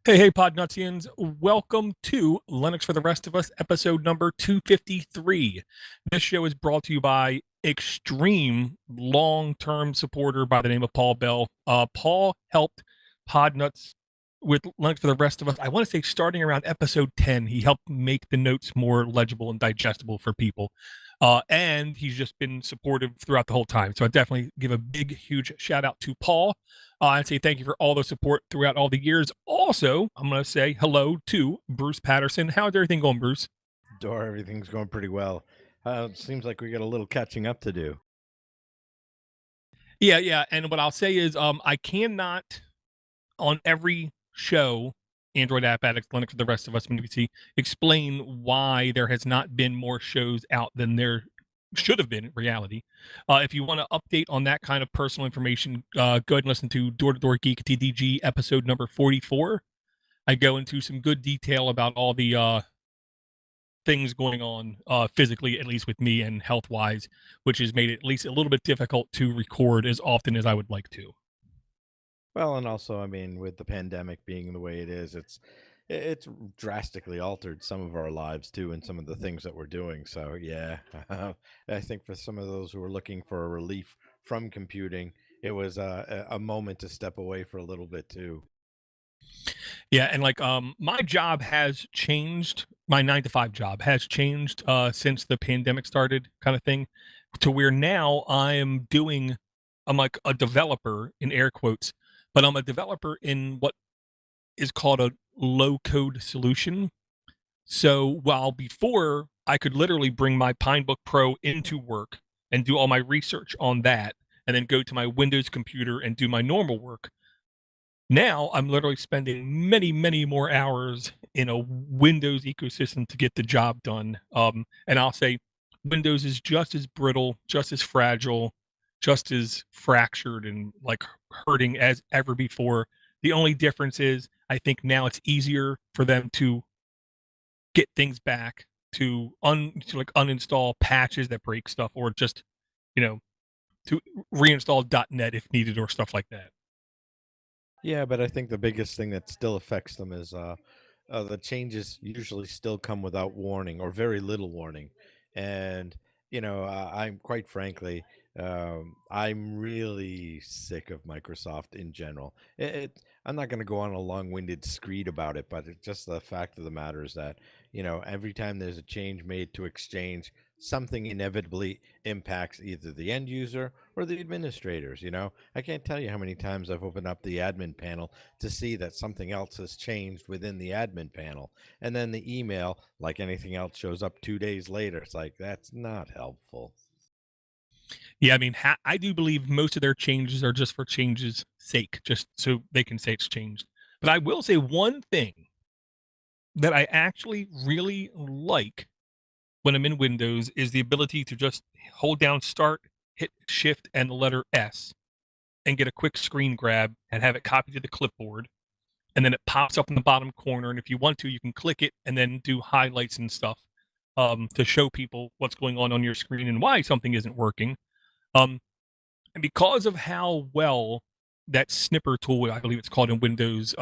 Hey, Podnutsians. Welcome to Linux for the Rest of Us, episode number 253. This show is brought to you by extreme long-term supporter by the name of Paul Bell. Paul helped Podnuts with Linux for the Rest of Us. I want to say starting around episode 10, he helped make the notes more legible and digestible for people. And he's just been supportive throughout the whole time. So I definitely give a big, huge shout out to Paul. And say thank you for all the support throughout all the years. Also, I'm going to say hello to Bruce Patterson. How's everything going, Bruce? Door, everything's going pretty well. It seems like we got a little catching up to do. Yeah. And what I'll say is, I cannot on every show, Android App Addicts, Linux, for the Rest of Us, BBC, explain why there has not been more shows out than there should have been in reality. If you want to update on that kind of personal information, go ahead and listen to Door to Door Geek TDG episode number 44. I go into some good detail about all the things going on physically, at least with me and health wise, which has made it at least a little bit difficult to record as often as I would like to. Well, and also, I mean, with the pandemic being the way it is, it's drastically altered some of our lives too, and some of the things that we're doing. So yeah, I think for some of those who are looking for a relief from computing, it was a moment to step away for a little bit too. Yeah, and like my job has changed. My 9 to 5 job has changed since the pandemic started, kind of thing, to where now I'm like a developer in air quotes, but I'm a developer in what is called a low code solution. So while before I could literally bring my Pinebook Pro into work and do all my research on that, and then go to my Windows computer and do my normal work, now I'm literally spending many, many more hours in a Windows ecosystem to get the job done. And I'll say Windows is just as brittle, just as fragile, just as fractured and like hurting as ever before. The only difference is I think now it's easier for them to get things back to like uninstall patches that break stuff, or just, you know, to reinstall .NET if needed or stuff like that. Yeah, but I think the biggest thing that still affects them is the changes usually still come without warning or very little warning. And, I'm quite frankly, I'm really sick of Microsoft in general. I'm not going to go on a long winded screed about it, but it's just the fact of the matter is that, every time there's a change made to Exchange, something inevitably impacts either the end user or the administrators. I can't tell you how many times I've opened up the admin panel to see that something else has changed within the admin panel. And then the email, like anything else, shows up 2 days later. It's like, that's not helpful. Yeah, I mean, I do believe most of their changes are just for changes' sake, just so they can say it's changed. But I will say one thing that I actually really like when I'm in Windows is the ability to just hold down Start, hit Shift and the letter S, and get a quick screen grab and have it copied to the clipboard. And then it pops up in the bottom corner. And if you want to, you can click it and then do highlights and stuff to show people what's going on your screen and why something isn't working. Um, And because of how well that snipper tool, I believe it's called in Windows,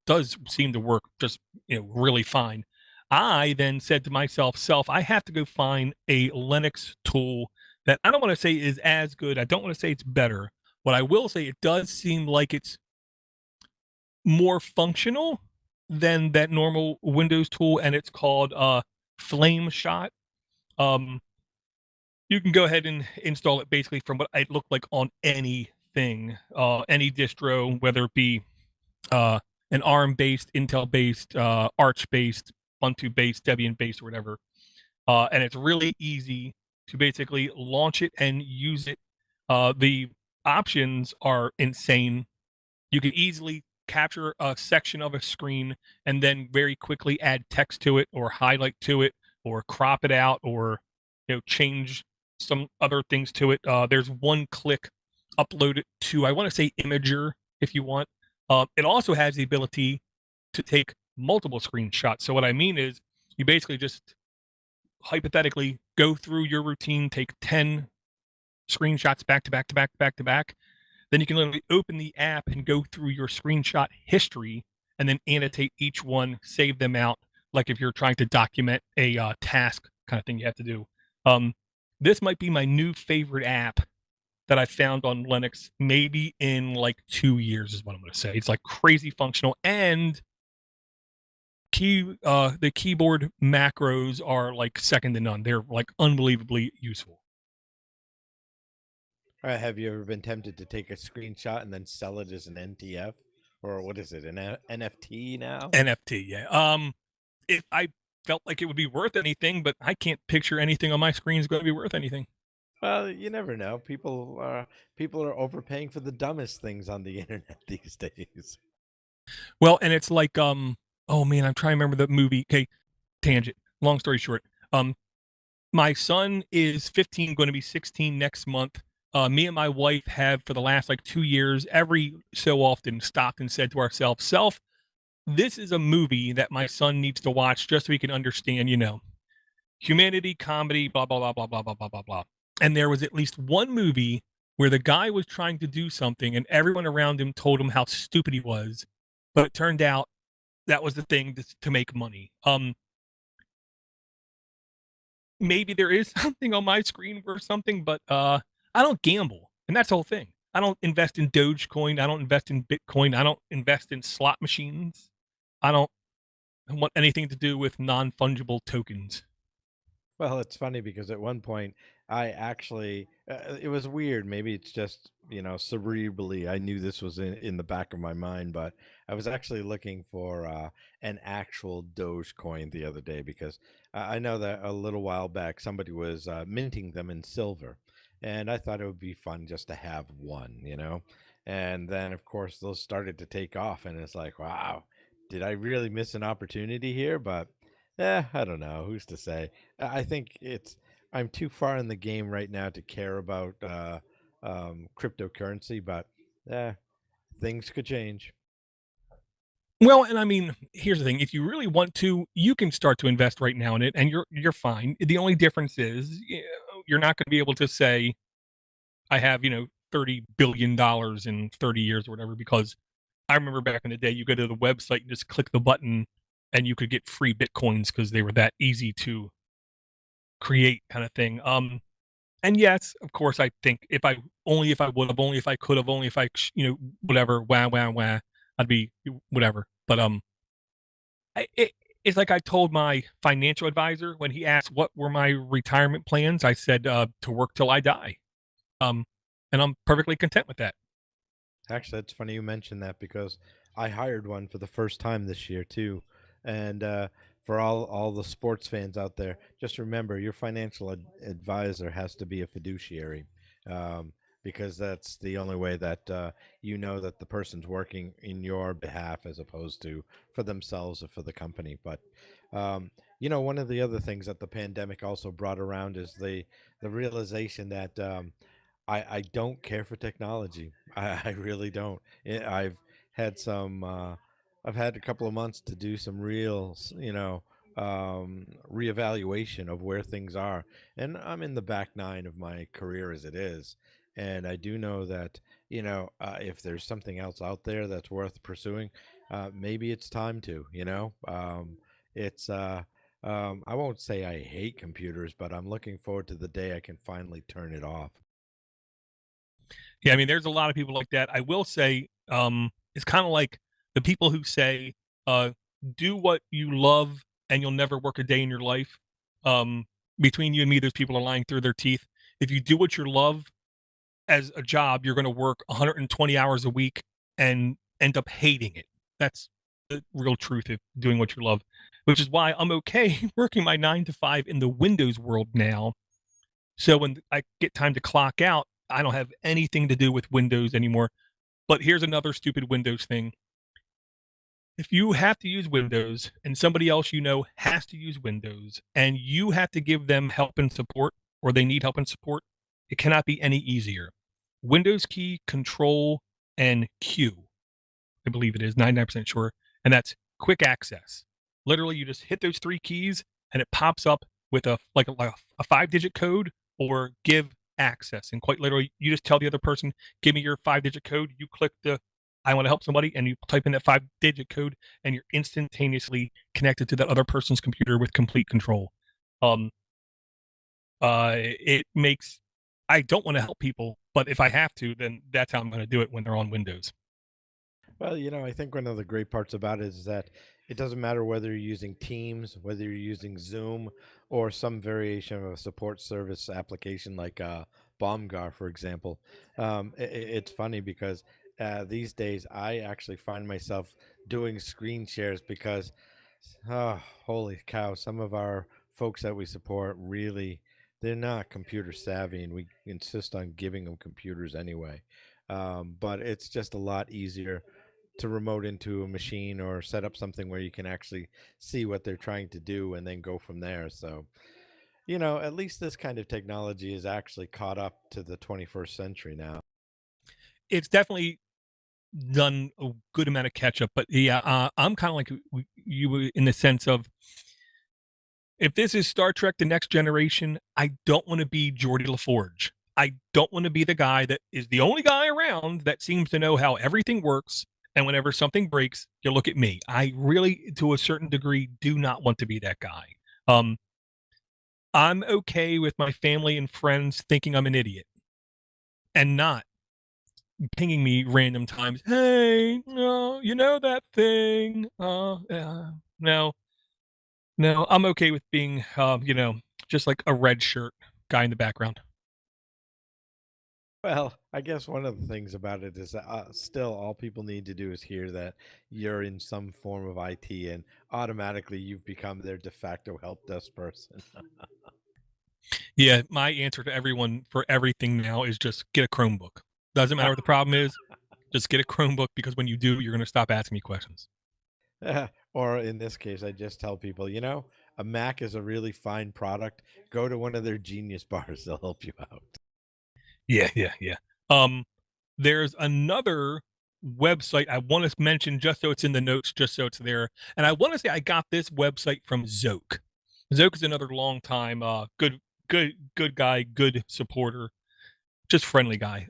does seem to work just, really fine. I then said to myself, I have to go find a Linux tool that I don't want to say is as good. I don't want to say it's better. What I will say, it does seem like it's more functional than that normal Windows tool, and it's called Flame Shot. Um, you can go ahead and install it basically from what it looked like on anything, any distro, whether it be uh, an ARM based, Intel based, Arch based, Ubuntu based, Debian based, or whatever. And it's really easy to basically launch it and use it. The options are insane. You can easily capture a section of a screen and then very quickly add text to it, or highlight to it, or crop it out, or change some other things to it. There's one click upload it to, I want to say, Imager if you want. It also has the ability to take multiple screenshots. So what I mean is, you basically just hypothetically go through your routine, take 10 screenshots back to back to back to back to back. Then you can literally open the app and go through your screenshot history and then annotate each one, save them out. Like if you're trying to document a task kind of thing you have to do. Um, this might be my new favorite app that I found on Linux, maybe in like 2 years is what I'm going to say. It's like crazy functional, and the keyboard macros are like second to none. They're like unbelievably useful. Have you ever been tempted to take a screenshot and then sell it as an NTF, or what is it, an NFT now? NFT, yeah. If I felt like it would be worth anything, but I can't picture anything on my screen is going to be worth anything. Well, you never know. People are overpaying for the dumbest things on the internet these days. Well, and it's like, oh man, I'm trying to remember the movie. Okay, tangent. Long story short, my son is 15, going to be 16 next month. Me and my wife have, for the last like 2 years, every so often stopped and said to ourselves, "Self, this is a movie that my son needs to watch just so he can understand, humanity, comedy, blah blah blah blah blah blah blah blah blah." And there was at least one movie where the guy was trying to do something, and everyone around him told him how stupid he was, but it turned out that was the thing to make money. Maybe there is something on my screen or something, but I don't gamble, and that's the whole thing. I don't invest in Dogecoin. I don't invest in Bitcoin. I don't invest in slot machines. I don't want anything to do with non-fungible tokens. Well, it's funny because at one point I actually, it was weird. Maybe it's just, cerebrally, I knew this was in the back of my mind, but I was actually looking for an actual Dogecoin the other day because I know that a little while back somebody was minting them in silver. And I thought it would be fun just to have one. And then, of course, those started to take off. And it's like, wow, did I really miss an opportunity here? But I don't know. Who's to say? I think I'm too far in the game right now to care about cryptocurrency, but things could change. Well, and I mean, here's the thing: if you really want to, you can start to invest right now in it, and you're fine. The only difference is you're not going to be able to say, "I have $30 billion in 30 years" or whatever, because I remember back in the day, you go to the website and just click the button, and you could get free bitcoins because they were that easy to create, kind of thing. And yes, of course, I think if I would have, only if I could have, only if I, whatever, wah wah wah, I'd be whatever. But it's like I told my financial advisor when he asked what were my retirement plans. I said to work till I die. Um, and I'm perfectly content with that. Actually, it's funny you mentioned that because I hired one for the first time this year too. And for all the sports fans out there, just remember your financial advisor has to be a fiduciary, um, because that's the only way that you know that the person's working in your behalf as opposed to for themselves or for the company. But one of the other things that the pandemic also brought around is the realization that I don't care for technology. I really don't. Had some. I've had a couple of months to do some real, reevaluation of where things are, and I'm in the back nine of my career as it is, and I do know that if there's something else out there that's worth pursuing, maybe it's time to. It's. I won't say I hate computers, but I'm looking forward to the day I can finally turn it off. Yeah, I mean, there's a lot of people like that. I will say, it's kind of like the people who say, uh, "Do what you love, and you'll never work a day in your life." Um, Between you and me, those people are lying through their teeth. If you do what you love as a job, you're going to work 120 hours a week and end up hating it. That's the real truth of doing what you love, which is why I'm okay working my 9 to 5 in the Windows world now. So when I get time to clock out, I don't have anything to do with Windows anymore. But here's another stupid Windows thing. If you have to use Windows and somebody else has to use Windows and you have to give them help and support, or they need help and support, it cannot be any easier. Windows key, Control, and Q, I believe it is, 99% sure, and that's quick access. Literally, you just hit those three keys and it pops up with a 5-digit code or give access. And quite literally, you just tell the other person, "Give me your 5-digit code." You click the I want to help somebody, and you type in that 5-digit code, and you're instantaneously connected to that other person's computer with complete control. Um, it makes I don't want to help people, but if I have to, then that's how I'm going to do it when they're on Windows. Well, I think one of the great parts about it is that it doesn't matter whether you're using Teams, whether you're using Zoom, or some variation of a support service application like Bomgar, for example. It's funny because these days I actually find myself doing screen shares because, oh, holy cow, some of our folks that we support really, they're not computer savvy, and we insist on giving them computers anyway. But it's just a lot easier to remote into a machine or set up something where you can actually see what they're trying to do and then go from there. So, at least this kind of technology is actually caught up to the 21st century now. It's definitely done a good amount of catch up, but yeah, I'm kind of like you in the sense of, if this is Star Trek: The Next Generation, I don't want to be Geordi LaForge. I don't want to be the guy that is the only guy around that seems to know how everything works. And whenever something breaks, you look at me. I really, to a certain degree, do not want to be that guy. Um, I'm okay with my family and friends thinking I'm an idiot and not pinging me random times. Hey, no, you know that thing? No, no, I'm okay with being, just like a red shirt guy in the background. Well, I guess one of the things about it is that still all people need to do is hear that you're in some form of IT, and automatically you've become their de facto help desk person. Yeah, my answer to everyone for everything now is just get a Chromebook. Doesn't matter what the problem is, just get a Chromebook, because when you do, you're going to stop asking me questions. Or in this case, I just tell people, a Mac is a really fine product. Go to one of their Genius bars; they'll help you out. Yeah, yeah, yeah. Um, there's another website I want to mention, just so it's in the notes, just so it's there. And I want to say I got this website from Zoke. Zoke is another long time good guy, good supporter, just friendly guy.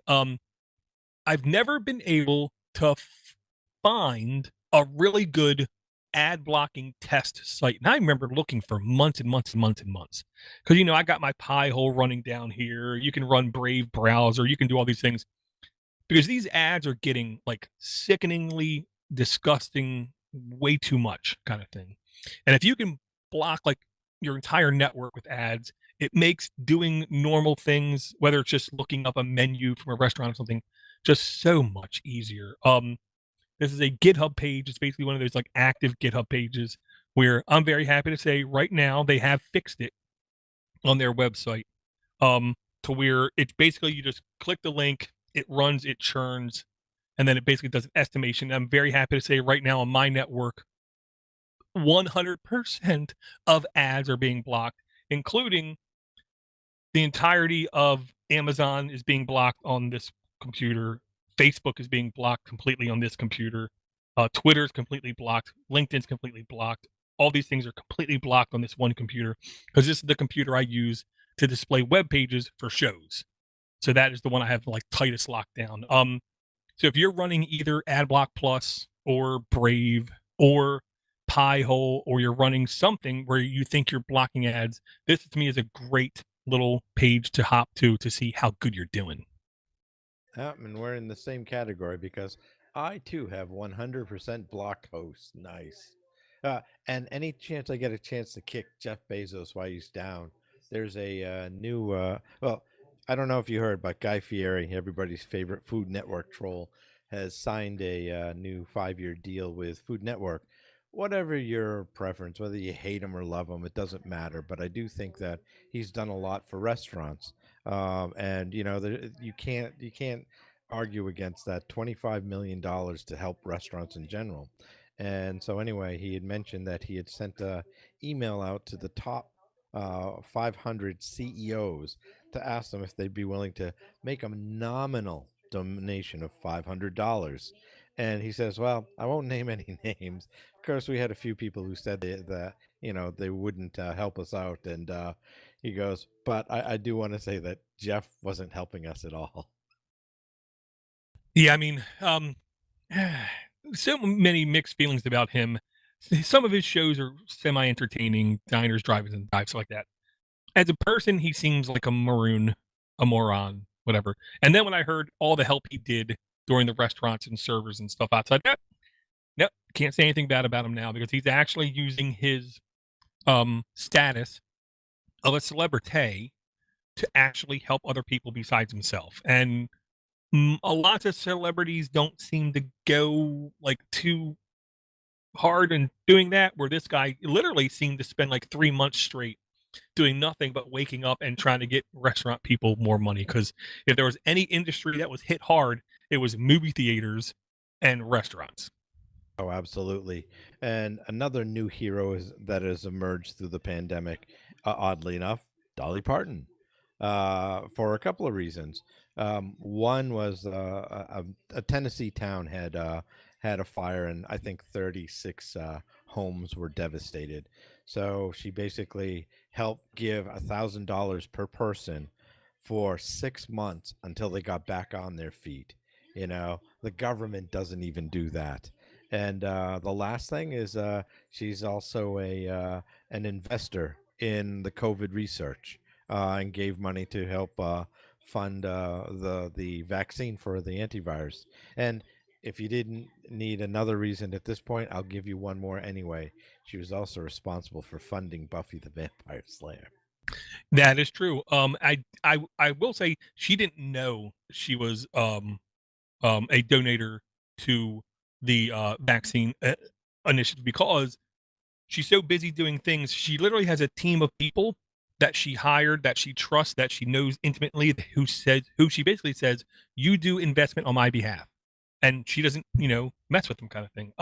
I've never been able to find a really good ad blocking test site. And I remember looking for months and months and months and months. Because, I got my Pi hole running down here. You can run Brave browser. You can do all these things. Because these ads are getting like sickeningly disgusting, way too much kind of thing. And if you can block like your entire network with ads, it makes doing normal things, whether it's just looking up a menu from a restaurant or something, just so much easier. This is a GitHub page. It's basically one of those like active GitHub pages where I'm very happy to say right now they have fixed it on their website. To where it's basically you just click the link, it runs, it churns, and then it basically does an estimation. I'm very happy to say right now on my network, 100% of ads are being blocked, including the entirety of Amazon is being blocked on this computer. Facebook is being blocked completely on this computer. Twitter is completely blocked. LinkedIn's completely blocked. All these things are completely blocked on this one computer, because this is the computer I use to display web pages for shows. So that is the one I have like tightest lockdown. So if you're running either AdBlock Plus or Brave or Pi-hole, or you're running something where you think you're blocking ads, this to me is a great little page to hop to see how good you're doing. And we're in the same category because I too have 100% blocked hosts. Nice. And any chance I get a chance to kick Jeff Bezos while he's down, there's a new, well, I don't know if you heard, but Guy Fieri, everybody's favorite Food Network troll, has signed a new 5-year deal with Food Network. Whatever your preference, whether you hate him or love him, it doesn't matter. But I do think that he's done a lot for restaurants, and you can't argue against that. $25 million to help restaurants in general. And so anyway, he had mentioned that he had sent a email out to the top 500 CEOs to ask them if they'd be willing to make a nominal donation of $500. And he says, well, I won't name any names. Of course, we had a few people who said that they wouldn't help us out. And he goes, but I do want to say that Jeff wasn't helping us at all. Yeah, I mean, so many mixed feelings about him. Some of his shows are semi-entertaining, diners, drive-ins, and dives, like that. As a person, he seems like a maroon, a moron, whatever. And then when I heard all the help he did during the restaurants and servers and stuff outside that, nope, can't say anything bad about him now because he's actually using his status of a celebrity to actually help other people besides himself. And a lot of celebrities don't seem to go like too hard in doing that, where this guy literally seemed to spend like 3 months straight doing nothing but waking up and trying to get restaurant people more money. Because if there was any industry that was hit hard, it was movie theaters and restaurants. Oh, absolutely. And another new hero is that has emerged through the pandemic, oddly enough, Dolly Parton, for a couple of reasons. One was a Tennessee town had a fire, and I think 36 homes were devastated. So she basically helped give $1,000 per person for 6 months until they got back on their feet. You know, the government doesn't even do that. And the last thing is she's also a an investor in the COVID research and gave money to help fund the vaccine for the antivirus. And if you didn't need another reason at this point, I'll give you one more anyway. She was also responsible for funding Buffy the Vampire Slayer. That is true. I will say she didn't know she was a donator to the vaccine initiative because she's so busy doing things. She literally has a team of people that she hired, that she trusts, that she knows intimately, who she basically says, you do investment on my behalf. And she doesn't, mess with them, kind of thing.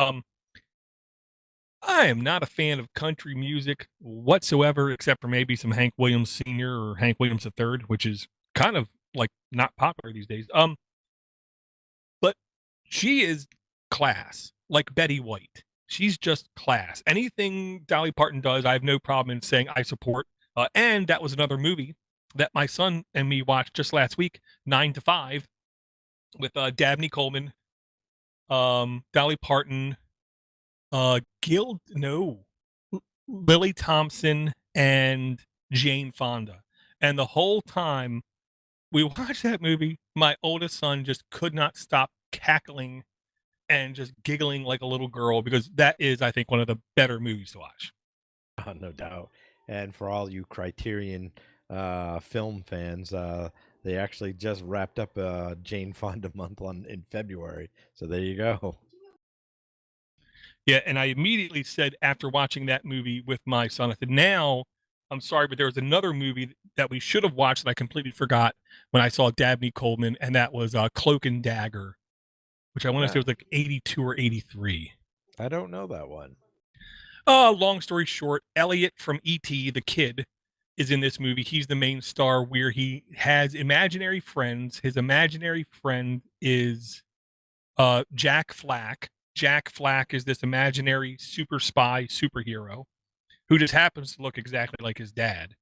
I am not a fan of country music whatsoever, except for maybe some Hank Williams Sr. or Hank Williams III, which is kind of like not popular these days. But she is class, like Betty White. She's just class. Anything Dolly Parton does, I have no problem in saying I support. And that was another movie that my son and me watched just last week, 9 to 5, with Dabney Coleman, Dolly Parton, Lily Thompson, and Jane Fonda. And the whole time we watched that movie, my oldest son just could not stop cackling and just giggling like a little girl because that is, I think, one of the better movies to watch. No doubt. And for all you Criterion film fans, they actually just wrapped up Jane Fonda month on in February. So there you go. Yeah, and I immediately said after watching that movie with my son, I said, now I'm sorry, but there was another movie that we should have watched that I completely forgot when I saw Dabney Coleman, and that was Cloak and Dagger, which I want to say Huh. was like 82 or 83. I don't know that one. Long story short, Elliot from E.T., the kid, is in this movie. He's the main star where he has imaginary friends. His imaginary friend is Jack Flack. Jack Flack is this imaginary super spy superhero who just happens to look exactly like his dad.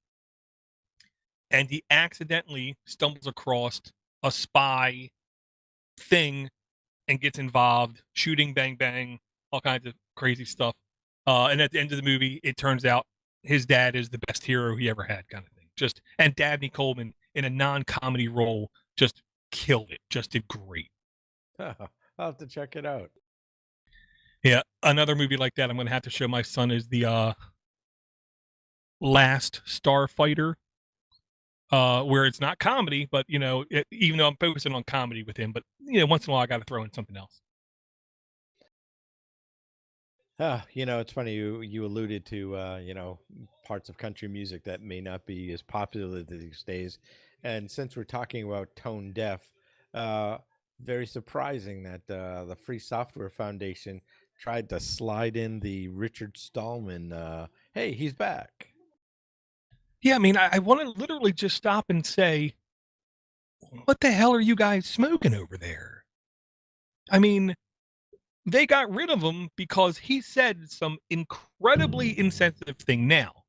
And he accidentally stumbles across a spy thing and gets involved, shooting, bang, bang, all kinds of crazy stuff. And at the end of the movie, it turns out his dad is the best hero he ever had, kind of thing. And Dabney Coleman in a non-comedy role just killed it, just did great. I'll have to check it out. Yeah, another movie like that I'm going to have to show my son is the Last Starfighter, where it's not comedy, but even though I'm focusing on comedy with him, but once in a while I got to throw in something else. It's funny you alluded to parts of country music that may not be as popular these days, and since we're talking about tone deaf, uh, very surprising that the Free Software Foundation tried to slide in the Richard Stallman. Hey, he's back. Yeah, I mean, I want to literally just stop and say, what the hell are you guys smoking over there? I mean, they got rid of him because he said some incredibly insensitive thing. Now,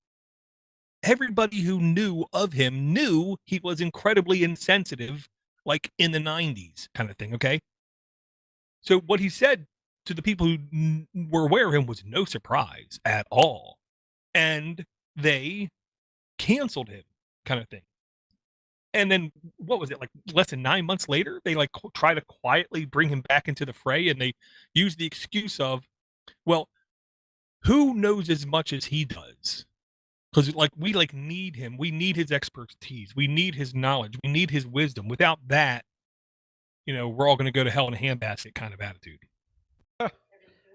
everybody who knew of him knew he was incredibly insensitive, like in the 90s kind of thing, okay? So what he said to the people who were aware of him was no surprise at all. And they canceled him, kind of thing. And then what was it, like less than 9 months later, they like try to quietly bring him back into the fray, and they use the excuse of, well, who knows as much as he does? Because like we like need him, we need his expertise, we need his knowledge, we need his wisdom. Without that, we're all going to go to hell in a handbasket kind of attitude.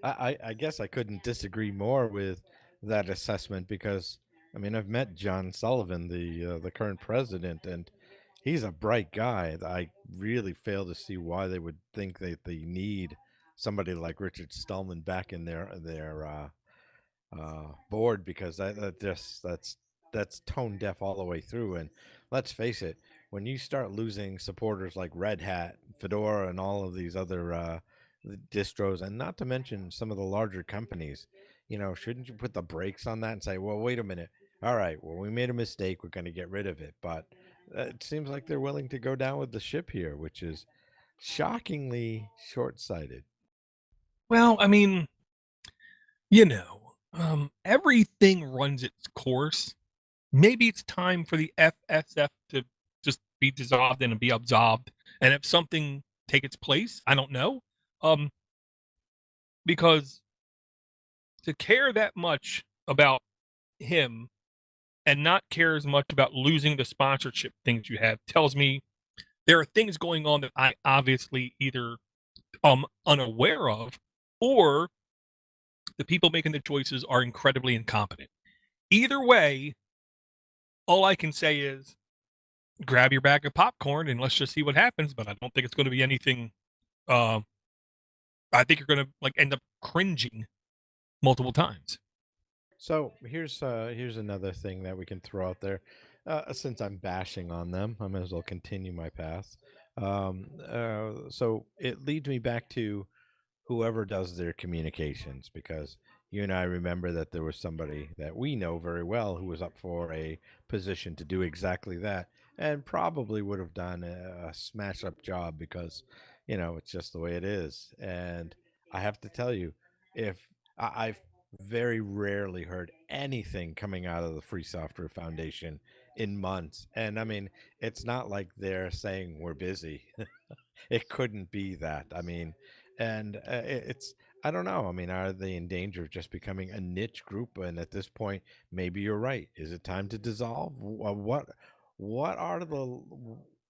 I guess I couldn't disagree more with that assessment because I mean I've met John Sullivan, the current president, and he's a bright guy. I really fail to see why they would think that they need somebody like Richard Stallman back in their board because that's tone deaf all the way through. And let's face it, when you start losing supporters like Red Hat, Fedora, and all of these other distros, and not to mention some of the larger companies, shouldn't you put the brakes on that and say, well, wait a minute. All right, well, we made a mistake. We're going to get rid of it. But it seems like they're willing to go down with the ship here, which is shockingly short sighted. Well, I mean, everything runs its course. Maybe it's time for the FSF to just be dissolved and be absolved, and if something take its place, I don't know. Because to care that much about him and not care as much about losing the sponsorship things you have tells me there are things going on that I obviously either unaware of, or the people making the choices are incredibly incompetent. Either way, all I can say is grab your bag of popcorn and let's just see what happens. But I don't think it's going to be anything. I think you're going to like end up cringing multiple times. So here's another thing that we can throw out there. Since I'm bashing on them, I might as well continue my path. So it leads me back to whoever does their communications because you and I remember that there was somebody that we know very well who was up for a position to do exactly that and probably would have done a smash up job because it's just the way it is. And I have to tell you, if I've very rarely heard anything coming out of the Free Software Foundation in months, and I mean it's not like they're saying we're busy. It couldn't be that. I mean, and it's I don't know. I mean, are they in danger of just becoming a niche group? And at this point, maybe you're right. Is it time to dissolve? What are the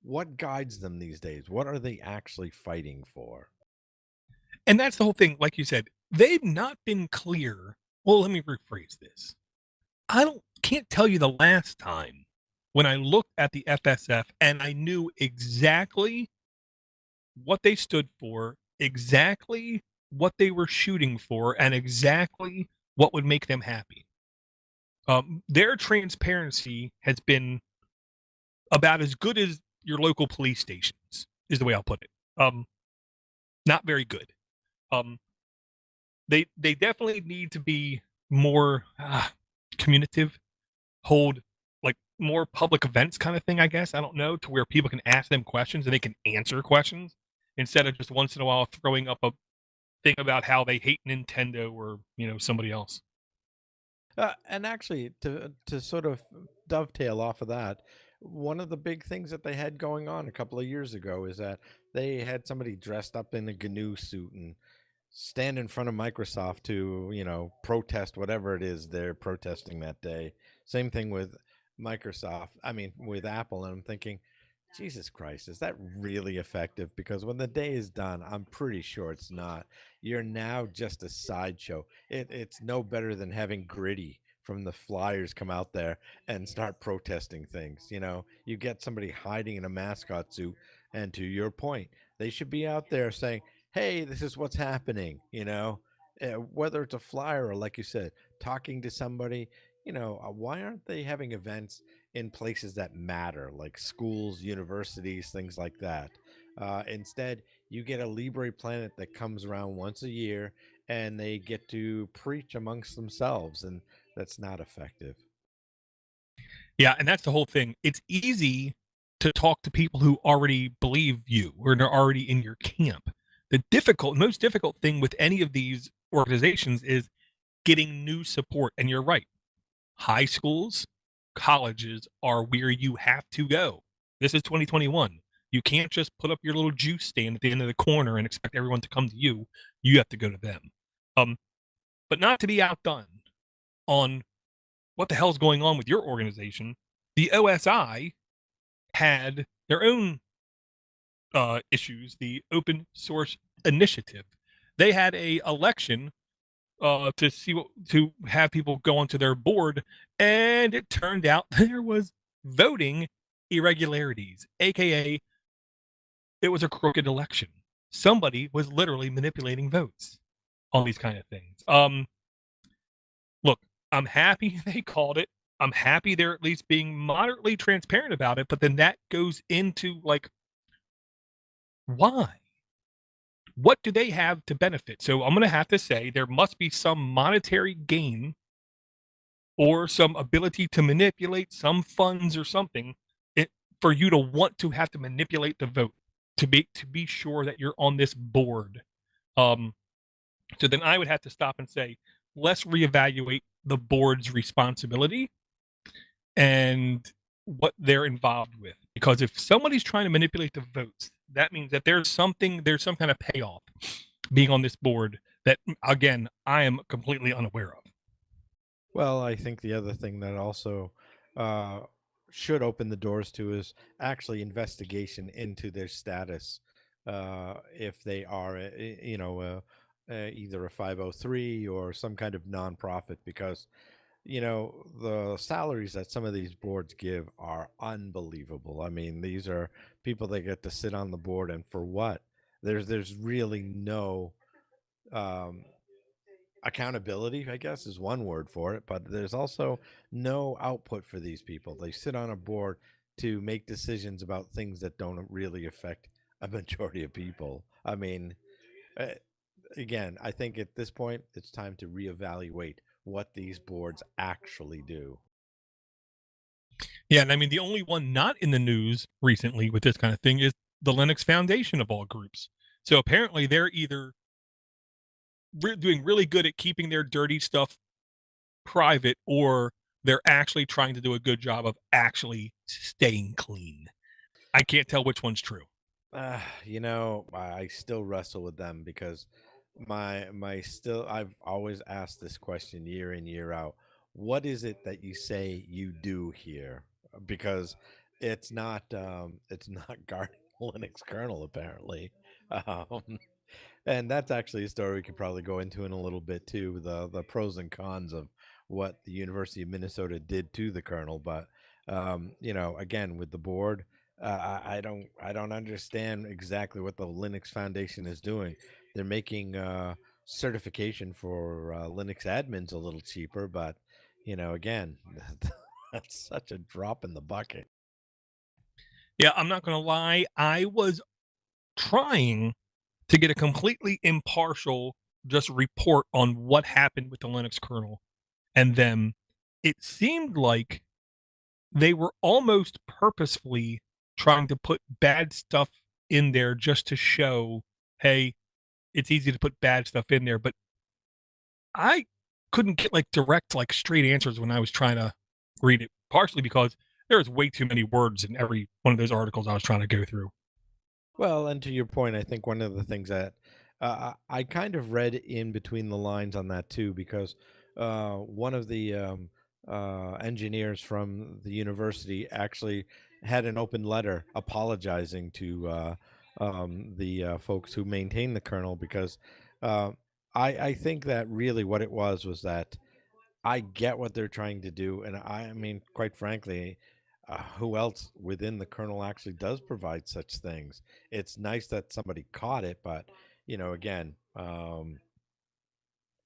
what guides them these days? What are they actually fighting for? And that's the whole thing. Like you said, they've not been clear. Well, let me rephrase this. I can't tell you the last time when I looked at the FSF and I knew exactly what they stood for, exactly what they were shooting for, and exactly what would make them happy. Their transparency has been about as good as your local police stations, is the way I'll put it. Not very good. They definitely need to be more communicative, hold like more public events kind of thing, I guess. I don't know, to where people can ask them questions and they can answer questions instead of just once in a while throwing up a thing about how they hate Nintendo or somebody else. And actually, to sort of dovetail off of that, one of the big things that they had going on a couple of years ago is that they had somebody dressed up in a GNU suit and stand in front of Microsoft to, protest whatever it is they're protesting that day. Same thing with Microsoft. I mean, with Apple. And I'm thinking, Jesus Christ, is that really effective? Because when the day is done, I'm pretty sure it's not. You're now just a sideshow. It's no better than having Gritty from the Flyers come out there and start protesting things. You get somebody hiding in a mascot suit, and to your point, they should be out there saying, "Hey, this is what's happening." Whether it's a flyer or, like you said, talking to somebody. Why aren't they having events in places that matter, like schools, universities, things like that? Instead, you get a Libre Planet that comes around once a year and they get to preach amongst themselves, and that's not effective. Yeah, and that's the whole thing. It's easy to talk to people who already believe you or they're already in your camp. The most difficult thing with any of these organizations is getting new support. And you're right. High schools, colleges are where you have to go. This is 2021. You can't just put up your little juice stand at the end of the corner and expect everyone to come to you. You have to go to them. But not to be outdone on what the hell's going on with your organization, the OSI had their own issues, the Open Source Initiative. They had a election to have people go onto their board, and it turned out there was voting irregularities, aka it was a crooked election. Somebody was literally manipulating votes on these kind of things. Look, I'm happy they called it. I'm happy they're at least being moderately transparent about it, but then that goes into like, why? What do they have to benefit? So I'm going to have to say there must be some monetary gain or some ability to manipulate some funds or something for you to want to have to manipulate the vote to be sure that you're on this board. So then I would have to stop and say, let's reevaluate the board's responsibility and what they're involved with. Because if somebody's trying to manipulate the votes, that means that there's some kind of payoff being on this board that, again, I am completely unaware of. Well, I think the other thing that also should open the doors to is actually investigation into their status, if they are, either a 503 or some kind of nonprofit, because the salaries that some of these boards give are unbelievable. I mean, these are people that get to sit on the board, and for what? There's really no um, accountability, I guess is one word for it, but there's also no output for these people. They sit on a board to make decisions about things that don't really affect a majority of people. I mean, uh, again, I think at this point it's time to reevaluate what these boards actually do. Yeah, and I mean, the only one not in the news recently with this kind of thing is the Linux Foundation of all groups. So apparently they're either doing really good at keeping their dirty stuff private, or they're actually trying to do a good job of actually staying clean. I can't tell which one's true. I still wrestle with them because my still I've always asked this question year in year out. What is it that you say you do here? Because it's not guarding Linux kernel apparently. Um, and that's actually a story we could probably go into in a little bit too, the pros and cons of what the University of Minnesota did to the kernel. But again, with the board, I don't understand exactly what the Linux Foundation is doing. They're making certification for Linux admins a little cheaper, but again, that's such a drop in the bucket. Yeah, I'm not going to lie. I was trying to get a completely impartial just report on what happened with the Linux kernel. And then it seemed like they were almost purposefully trying to put bad stuff in there just to show, hey, it's easy to put bad stuff in there. But I couldn't get like direct, like straight answers when I was trying to read it, partially because there was way too many words in every one of those articles I was trying to go through. Well, and to your point, I think one of the things that I kind of read in between the lines on that too, because one of the engineers from the university actually had an open letter apologizing to the folks who maintain the kernel, because uh, I think that really what it was that I get what they're trying to do, and I mean, quite frankly, who else within the kernel actually does provide such things? It's nice that somebody caught it, but again,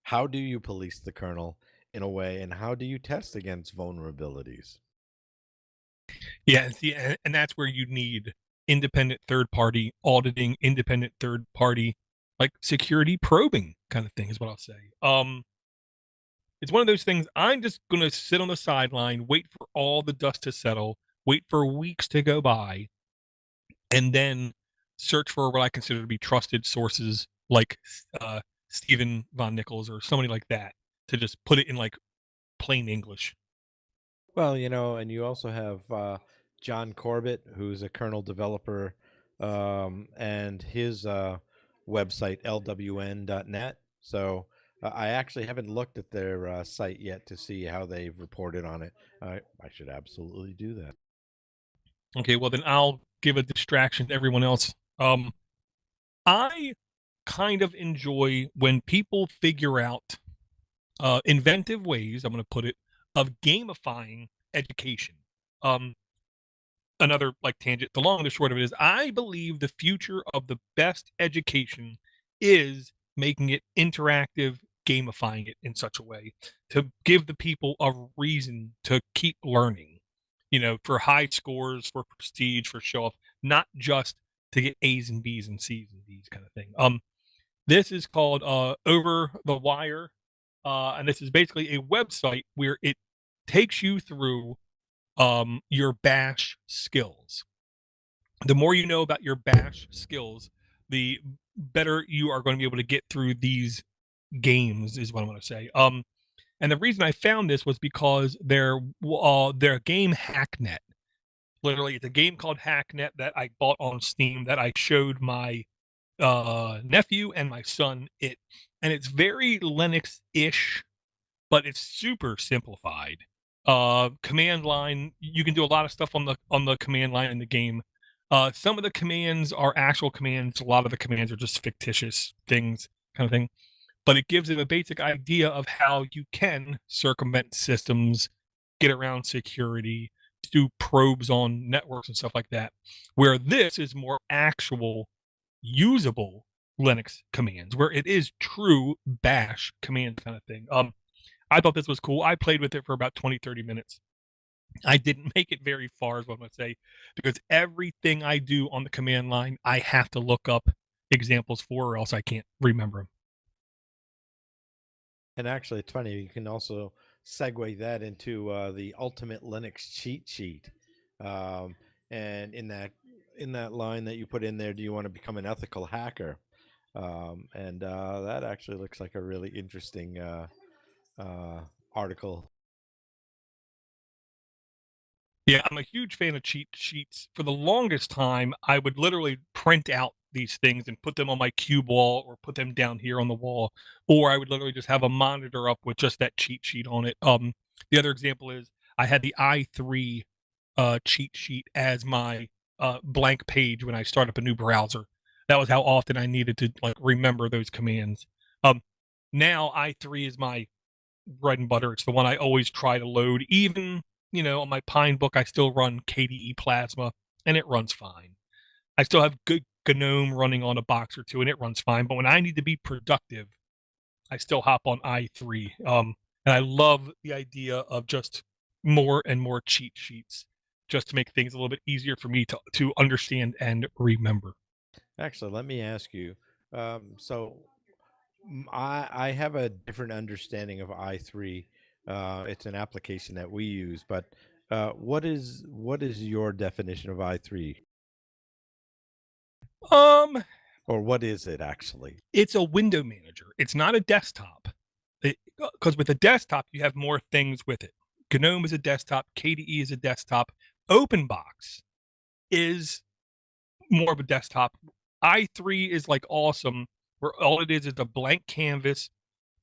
how do you police the kernel in a way, and how do you test against vulnerabilities? Yeah, and see, and that's where you need independent third party auditing, independent third party like security probing kind of thing is what I'll say. It's one of those things. I'm just gonna sit on the sideline, wait for all the dust to settle, wait for weeks to go by, and then search for what I consider to be trusted sources like Stephen Von Nichols or somebody like that to just put it in like plain English. Well, and you also have John Corbett, who's a kernel developer, and his website, lwn.net. So I actually haven't looked at their site yet to see how they've reported on it. I should absolutely do that. Okay, well then I'll give a distraction to everyone else. I kind of enjoy when people figure out inventive ways, I'm going to put it, of gamifying education. Um, Another like tangent. The long and the short of it is, I believe the future of the best education is making it interactive, gamifying it in such a way to give the people a reason to keep learning. For high scores, for prestige, for show off, not just to get A's and B's and C's and D's kind of thing. This is called Over the Wire, and this is basically a website where it takes you through your bash skills. The more you know about your bash skills, the better you are going to be able to get through these games, is what I'm going to say. And the reason I found this was because their game Hacknet. Literally, it's a game called Hacknet that I bought on Steam that I showed my nephew and my son it, and it's very Linux-ish, but it's super simplified. Command line, you can do a lot of stuff on the command line in the game. Some of the commands are actual commands. A lot of the commands are just fictitious things, kind of thing. But it gives it a basic idea of how you can circumvent systems, get around security, do probes on networks and stuff like that. Where this is more actual, usable Linux commands, where it is true bash command kind of thing. I thought this was cool. I played with it for about 20, 30 minutes. I didn't make it very far, is what I'm going to say, because everything I do on the command line, I have to look up examples for, or else I can't remember them. And actually, it's funny. You can also segue that into the ultimate Linux cheat sheet. Um, and in that line that you put in there, do you want to become an ethical hacker? And that actually looks like a really interesting uh, article. Yeah, I'm a huge fan of cheat sheets. For the longest time, I would literally print out these things and put them on my cube wall or put them down here on the wall, or I would literally just have a monitor up with just that cheat sheet on it. The other example is I had the i3 cheat sheet as my blank page when I start up a new browser. That was how often I needed to like remember those commands. Um, Now i3 is my bread and butter. It's the one I always try to load. Even, on my Pine book, I still run KDE Plasma and it runs fine. I still have good GNOME running on a box or two and it runs fine. But when I need to be productive, I still hop on i3. And I love the idea of just more and more cheat sheets just to make things a little bit easier for me to understand and remember. Actually, let me ask you. So I have a different understanding of i3. It's an application that we use, but what is your definition of i3, Um, or what is it actually? it's a window manager. It's not a desktop. Because with a desktop, you have more things with it. GNOME is a desktop. KDE is a desktop. OpenBox is more of a desktop. i3 is like awesome, where all it is a blank canvas,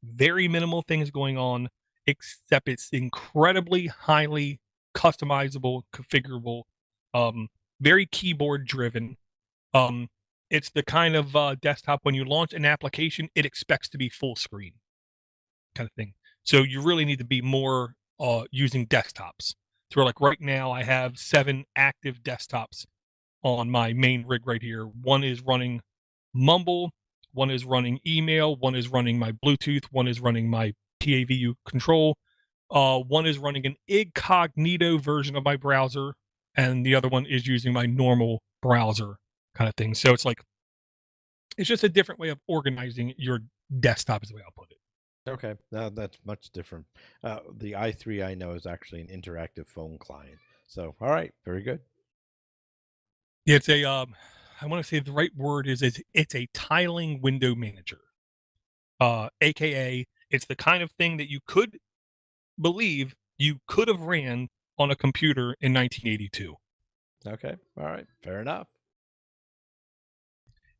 very minimal things going on, except it's incredibly highly customizable, configurable, um, very keyboard driven. Um, it's the kind of desktop when you launch an application, it expects to be full screen kind of thing. So you really need to be more using desktops. So like right now, I have 7 active desktops on my main rig right here. One is running Mumble, one is running email, one is running my Bluetooth, one is running my PAVU control, one is running an incognito version of my browser, and the other one is using my normal browser kind of thing. So it's just a different way of organizing your desktop, is the way I'll put it. Okay, now that's much different. The i3 I know is actually an interactive phone client. So, all right, very good. Yeah, it's I want to say the right word is it's a tiling window manager, aka it's the kind of thing that you could believe you could have ran on a computer in 1982. Okay. All right. Fair enough.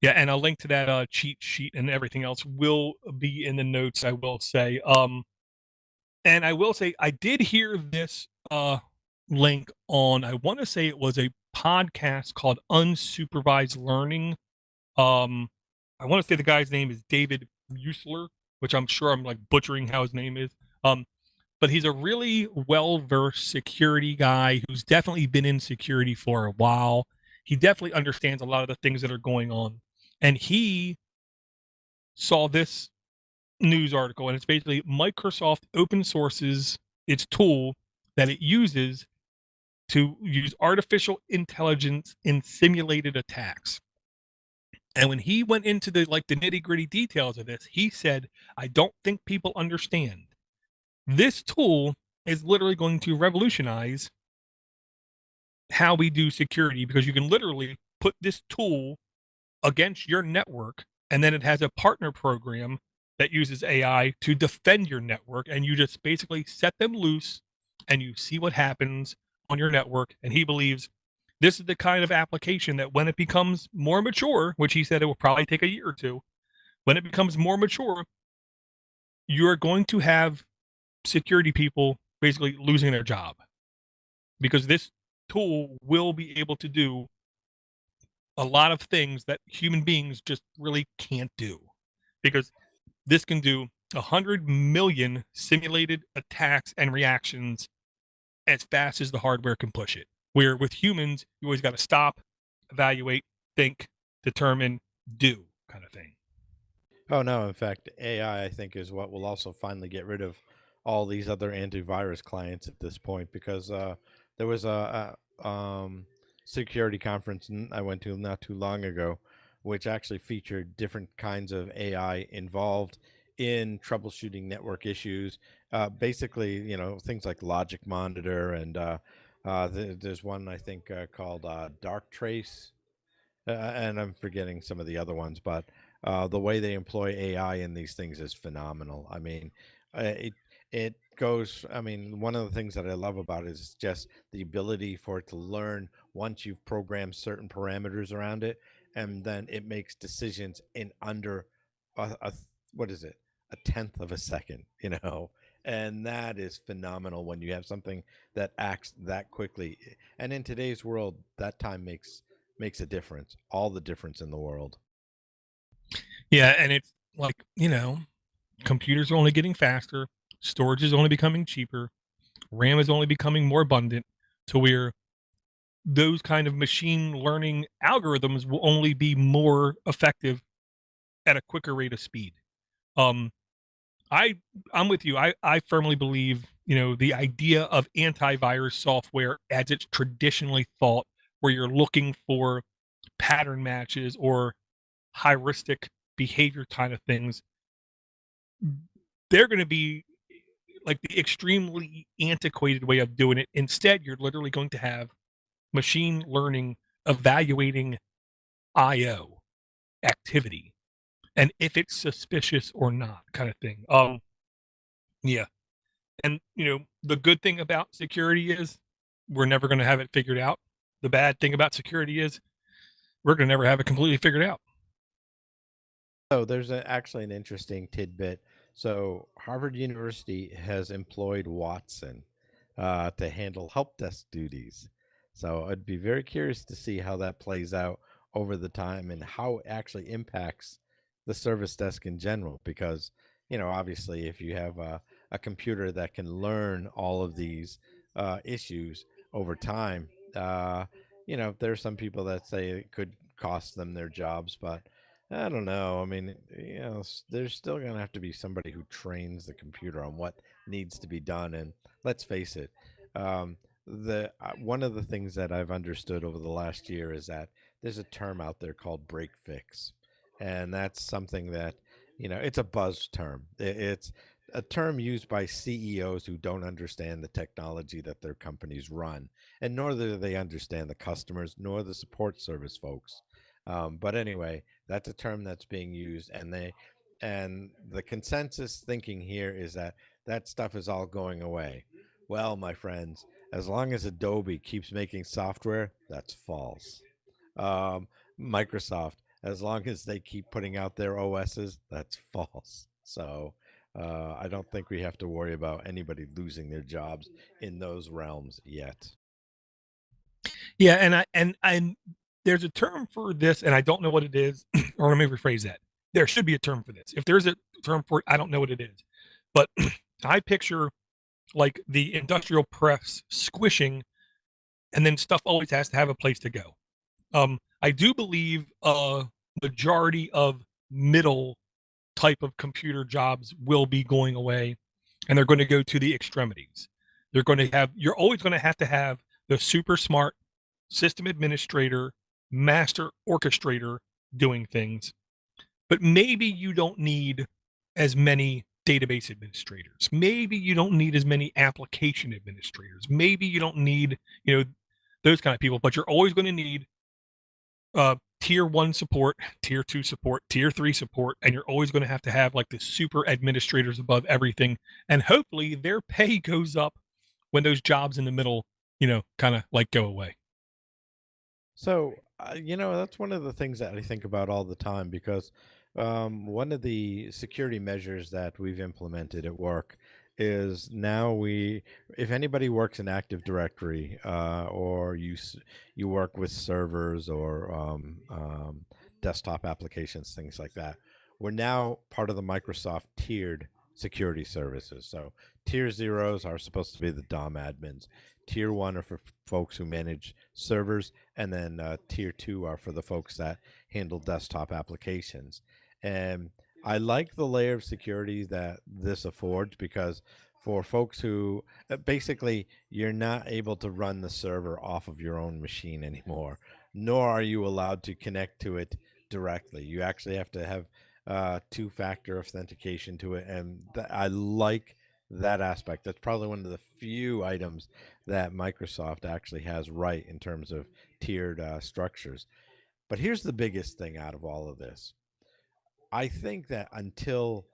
Yeah, and a link to that cheat sheet and everything else will be in the notes. I will say, and I will say I did hear this link on. I want to say it was a podcast called Unsupervised Learning. Um, I want to say the guy's name is David Usler, which I'm sure I'm like butchering how his name is. Um, but he's a really well-versed security guy who's definitely been in security for a while. He definitely understands a lot of the things that are going on. And he saw this news article, and it's basically Microsoft open sources its tool that it uses to use artificial intelligence in simulated attacks. And when he went into the nitty-gritty details of this, he said, I don't think people understand. This tool is literally going to revolutionize how we do security, because you can literally put this tool against your network, and then it has a partner program that uses AI to defend your network, and you just basically set them loose and you see what happens on your network. And he believes this is the kind of application that when it becomes more mature, which he said it will probably take a year or two, when it becomes more mature, you're going to have security people basically losing their job, because this tool will be able to do a lot of things that human beings just really can't do, because this can do 100 million simulated attacks and reactions as fast as the hardware can push it. Where with humans, you always got to stop, evaluate, think, determine, do kind of thing. Oh no, in fact, AI I think is what will also finally get rid of all these other antivirus clients at this point because there was a security conference I went to not too long ago, which actually featured different kinds of AI involved in troubleshooting network issues. Basically, things like Logic Monitor and there's one I think called Dark Trace, and I'm forgetting some of the other ones, but the way they employ AI in these things is phenomenal. I mean, it goes. I mean, one of the things that I love about it is just the ability for it to learn once you've programmed certain parameters around it, and then it makes decisions in under a what is it, a tenth of a second. And that is phenomenal when you have something that acts that quickly. And in today's world, that time makes a difference, all the difference in the world. Yeah, and it's like, computers are only getting faster, storage is only becoming cheaper, RAM is only becoming more abundant, to where those kind of machine learning algorithms will only be more effective at a quicker rate of speed. Um, I I'm with you. I firmly believe, the idea of antivirus software as it's traditionally thought, where you're looking for pattern matches or heuristic behavior kind of things, they're going to be like the extremely antiquated way of doing it. Instead, you're literally going to have machine learning evaluating IO activity and if it's suspicious or not, kind of thing. Yeah. And the good thing about security is we're never going to have it figured out. The bad thing about security is we're going to never have it completely figured out. So there's actually an interesting tidbit. So Harvard University has employed Watson to handle help desk duties. So I'd be very curious to see how that plays out over the time and how it actually impacts the service desk in general. Because, obviously, if you have a computer that can learn all of these issues over time, there are some people that say it could cost them their jobs, but I don't know. I mean, there's still going to have to be somebody who trains the computer on what needs to be done. And let's face it, the one of the things that I've understood over the last year is that there's a term out there called break fix, and that's something that it's a buzz term. It's a term used by CEOs who don't understand the technology that their companies run, and nor do they understand the customers nor the support service folks. But anyway, that's a term that's being used, and the consensus thinking here is that that stuff is all going away. Well, my friends, as long as Adobe keeps making software, that's false. Um, Microsoft, as long as they keep putting out their OSs, that's false. So I don't think we have to worry about anybody losing their jobs in those realms yet. Yeah, and there's a term for this, and I don't know what it is. Or let me rephrase that. There should be a term for this. If there's a term for it, I don't know what it is. But I picture like the industrial press squishing, and then stuff always has to have a place to go. I do believe a majority of middle type of computer jobs will be going away, and they're going to go to the extremities. You're always going to have the super smart system administrator, master orchestrator doing things, but maybe you don't need as many database administrators. Maybe you don't need as many application administrators. Maybe you don't need, those kind of people, but you're always going to need tier one support, tier two support, tier three support, and you're always going to have like the super administrators above everything. And hopefully their pay goes up when those jobs in the middle, kind of like go away. So, that's one of the things that I think about all the time because one of the security measures that we've implemented at work is now if anybody works in Active Directory or you work with servers or desktop applications, things like that, we're now part of the Microsoft tiered security services. So, tier zeros are supposed to be the DOM admins. Tier one are for folks who manage servers, and then tier two are for the folks that handle desktop applications. And I like the layer of security that this affords because for folks who basically you're not able to run the server off of your own machine anymore, nor are you allowed to connect to it directly. You actually have to have two-factor authentication to it, and I like that aspect. That's probably one of the few items that Microsoft actually has right in terms of tiered structures. But here's the biggest thing out of all of this. I think that until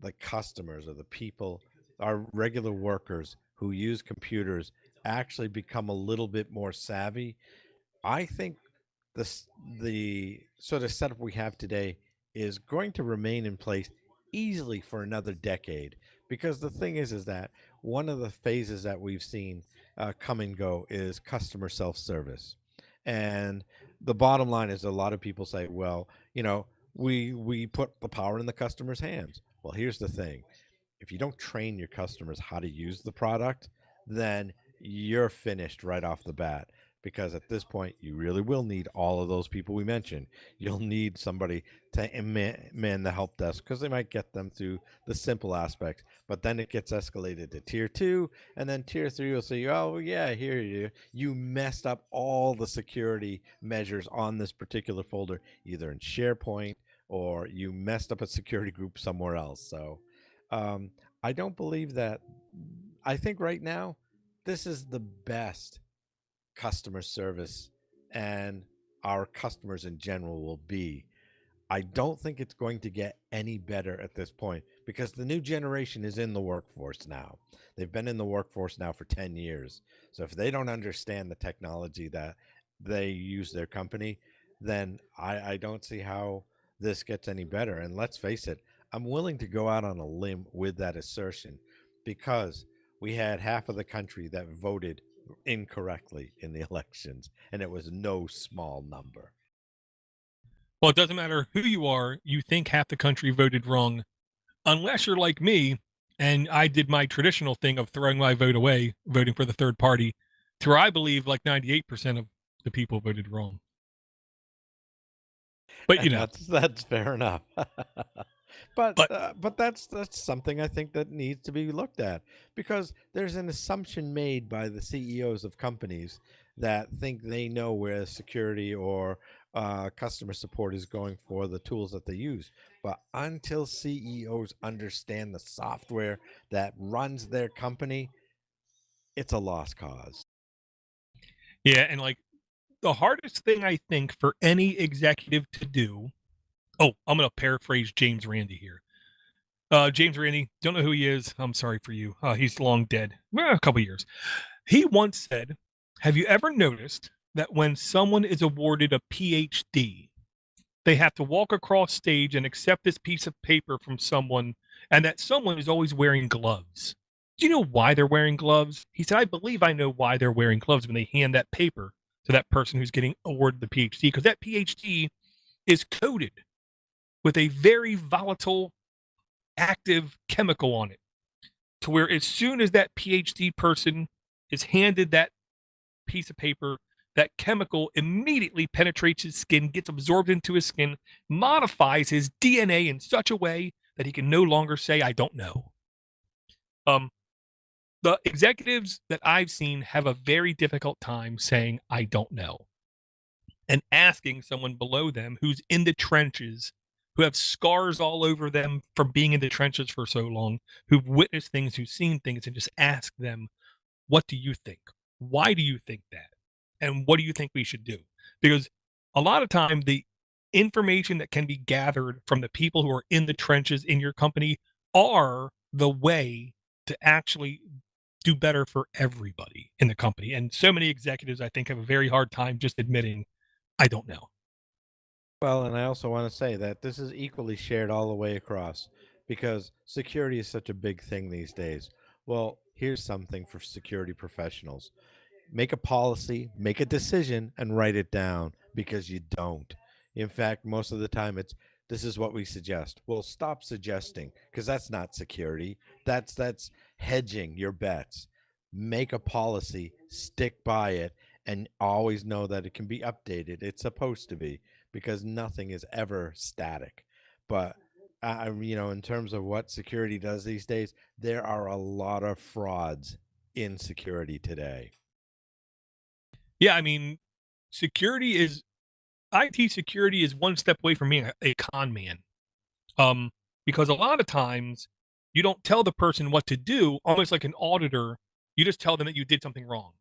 the customers or the people, our regular workers who use computers, actually become a little bit more savvy, I think this the sort of setup we have today is going to remain in place easily for another decade because the thing is that one of the phases that we've seen come and go is customer self-service, and the bottom line is a lot of people say, well, we put the power in the customer's hands. Well, here's the thing: if you don't train your customers how to use the product, then you're finished right off the bat. Because at this point, you really will need all of those people we mentioned. You'll need somebody to man the help desk because they might get them through the simple aspects. But then it gets escalated to tier two, and then tier three will say, "Oh yeah, here you messed up all the security measures on this particular folder, either in SharePoint or you messed up a security group somewhere else." So um, I don't believe that. I think right now, this is the best customer service and our customers in general will be. I don't think it's going to get any better at this point because the new generation is in the workforce now. They've been in the workforce now for 10 years. So if they don't understand the technology that they use their company, then I don't see how this gets any better. And let's face it, I'm willing to go out on a limb with that assertion because we had half of the country that voted incorrectly in the elections, and it was no small number. Well, it doesn't matter who you are, you think half the country voted wrong, unless you're like me and I did my traditional thing of throwing my vote away, voting for the third party, to where I believe like 98% of the people voted wrong. But And that's fair enough. but but that's something I think that needs to be looked at because there's an assumption made by the CEOs of companies that think they know where security or customer support is going for the tools that they use. But until CEOs understand the software that runs their company, it's a lost cause. yeah, and like the hardest thing I think for any executive to do. Oh, I'm going to paraphrase James Randi here. James Randi, don't know who he is. I'm sorry for you. He's long dead. Well, a couple years. He once said, "Have you ever noticed that when someone is awarded a PhD, they have to walk across stage and accept this piece of paper from someone, and that someone is always wearing gloves? Do you know why they're wearing gloves?" He said, "I believe I know why they're wearing gloves when they hand that paper to that person who's getting awarded the PhD, because that PhD is coated with a very volatile, active chemical on it, to where as soon as that PhD person is handed that piece of paper, that chemical immediately penetrates his skin, gets absorbed into his skin, modifies his DNA in such a way that he can no longer say, 'I don't know.'" Um, the executives that I've seen have a very difficult time saying, "I don't know," and asking someone below them who's in the trenches, who have scars all over them from being in the trenches for so long, who've witnessed things, who've seen things, and just ask them, "What do you think? Why do you think that? And what do you think we should do?" Because a lot of time, the information that can be gathered from the people who are in the trenches in your company are the way to actually do better for everybody in the company. And so many executives, I think, have a very hard time just admitting, "I don't know." Well, and I also want to say that this is equally shared all the way across because security is such a big thing these days. Well, here's something for security professionals: make a policy, make a decision, and write it down, because you don't. In fact, most of the time it's, this is what we suggest. Well, stop suggesting, because that's not security. That's hedging your bets. Make a policy, stick by it, and always know that it can be updated. It's supposed to be, because nothing is ever static. But in terms of what security does these days, there are a lot of frauds in security today. Yeah, I mean, security is IT security is one step away from being a con man. Um, because a lot of times you don't tell the person what to do, almost like an auditor. You just tell them that you did something wrong.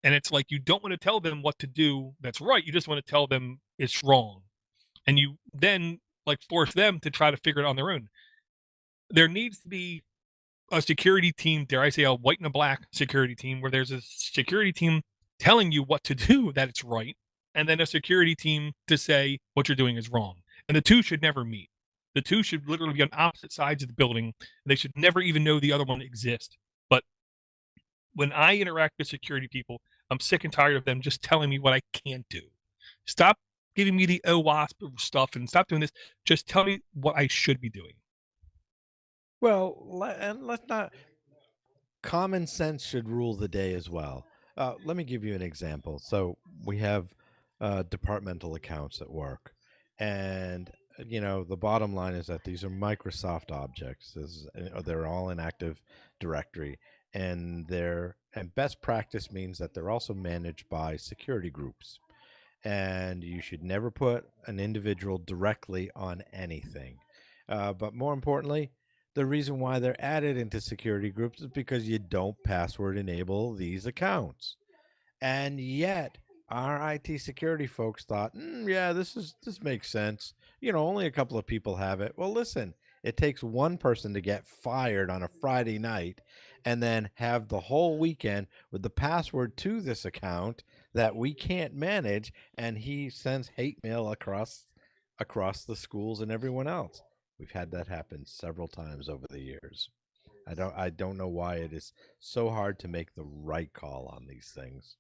And it's like you don't want to tell them what to do that's right. You just want to tell them it's wrong. And you then like force them to try to figure it on their own. There needs to be a security team, dare I say, a white and a black security team, where there's a security team telling you what to do, that it's right, and then a security team to say what you're doing is wrong. And the two should never meet. The two should literally be on opposite sides of the building. They should never even know the other one exists. But when I interact with security people, I'm sick and tired of them just telling me what I can't do. Stop giving me the OWASP stuff and stop doing this. Just tell me what I should be doing. Well, and let's not. Common sense should rule the day as well. Let me give you an example. So we have departmental accounts at work, and the bottom line is that these are Microsoft objects. They're all in Active Directory, and best practice means that they're also managed by security groups, and you should never put an individual directly on anything. But more importantly, the reason why they're added into security groups is because you don't password enable these accounts. And yet, our IT security folks thought, yeah, this makes sense. Only a couple of people have it. Well, listen, it takes one person to get fired on a Friday night and then have the whole weekend with the password to this account that we can't manage, and he sends hate mail across the schools and everyone else. We've had that happen several times over the years. I don't know why it is so hard to make the right call on these things.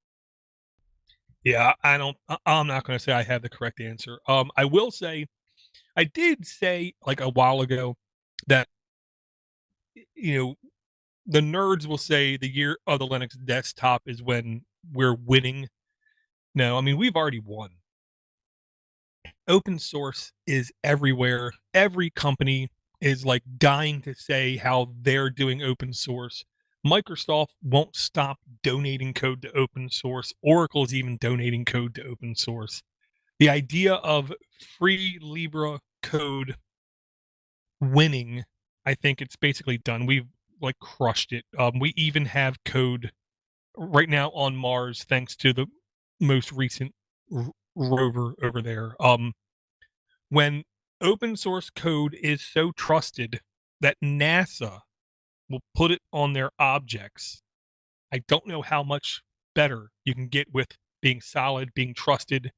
Yeah, I don't. I'm not going to say I have the correct answer. I will say I did say like a while ago that you know the nerds will say the year of the Linux desktop is when we're winning. No, I mean we've already won. Open source is everywhere. Every company is like dying to say how they're doing open source. Microsoft won't stop donating code to open source. Oracle is even donating code to open source. The idea of free Libra code winning, I think it's basically done. We've like crushed it. We even have code right now on Mars thanks to the most recent rover over there. When open source code is so trusted that NASA will put it on their objects, I don't know how much better you can get with being solid, being trusted,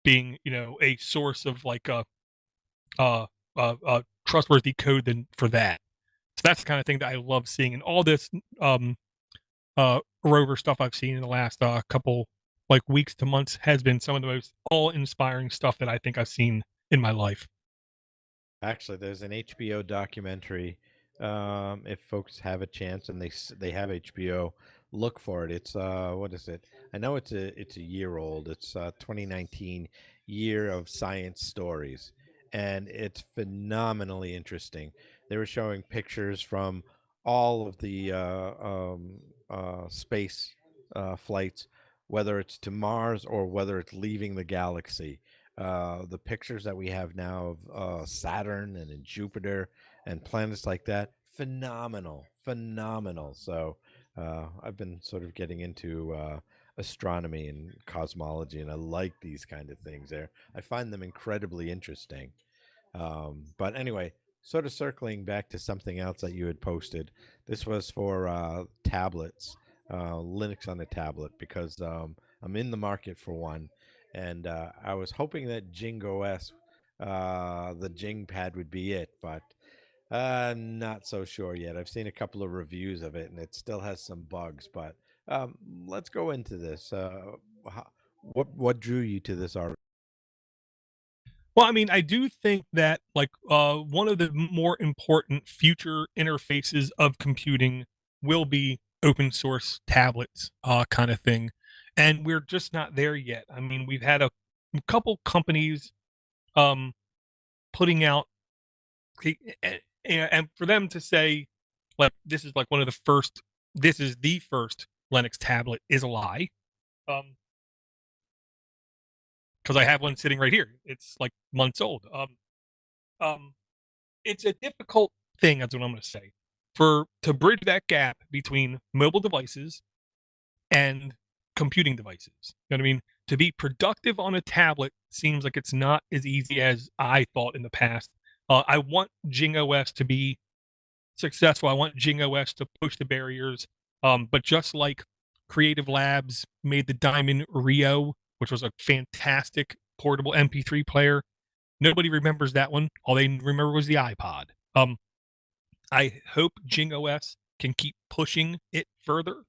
being, a source of like a trustworthy code than for that. So that's the kind of thing that I love seeing, and all this rover stuff I've seen in the last couple like weeks to months has been some of the most awe-inspiring stuff that I think I've seen in my life. Actually, there's an HBO documentary. If folks have a chance and they have HBO, look for it. It's what is it? I know it's a year old. It's 2019 Year of Science Stories, and it's phenomenally interesting. They were showing pictures from all of the space flights, whether it's to Mars or whether it's leaving the galaxy. The pictures that we have now of Saturn and Jupiter and planets like that, phenomenal, phenomenal. So I've been sort of getting into astronomy and cosmology, and I like these kind of things. There, I find them incredibly interesting. But anyway, sort of circling back to something else that you had posted. This was for tablets, Linux on a tablet, because I'm in the market for one, and I was hoping that Jingo S, the Jing pad, would be it, but not so sure yet. I've seen a couple of reviews of it, and it still has some bugs. But let's go into this. What drew you to this article? Well, I mean, I do think that like one of the more important future interfaces of computing will be open source tablets, kind of thing, and we're just not there yet. I mean, we've had a couple companies um, putting out, and for them to say like this is like one of the first, this is the first Linux tablet is a lie. Um, because I have one sitting right here. It's like months old. Um, it's a difficult thing. That's what I'm going to say. For to bridge that gap between mobile devices and computing devices. You know what I mean? To be productive on a tablet seems like it's not as easy as I thought in the past. I want Jing OS to be successful. I want Jing OS to push the barriers. But just like Creative Labs made the Diamond Rio, which was a fantastic portable MP3 player, nobody remembers that one. All they remember was the iPod. I hope Jing OS can keep pushing it further,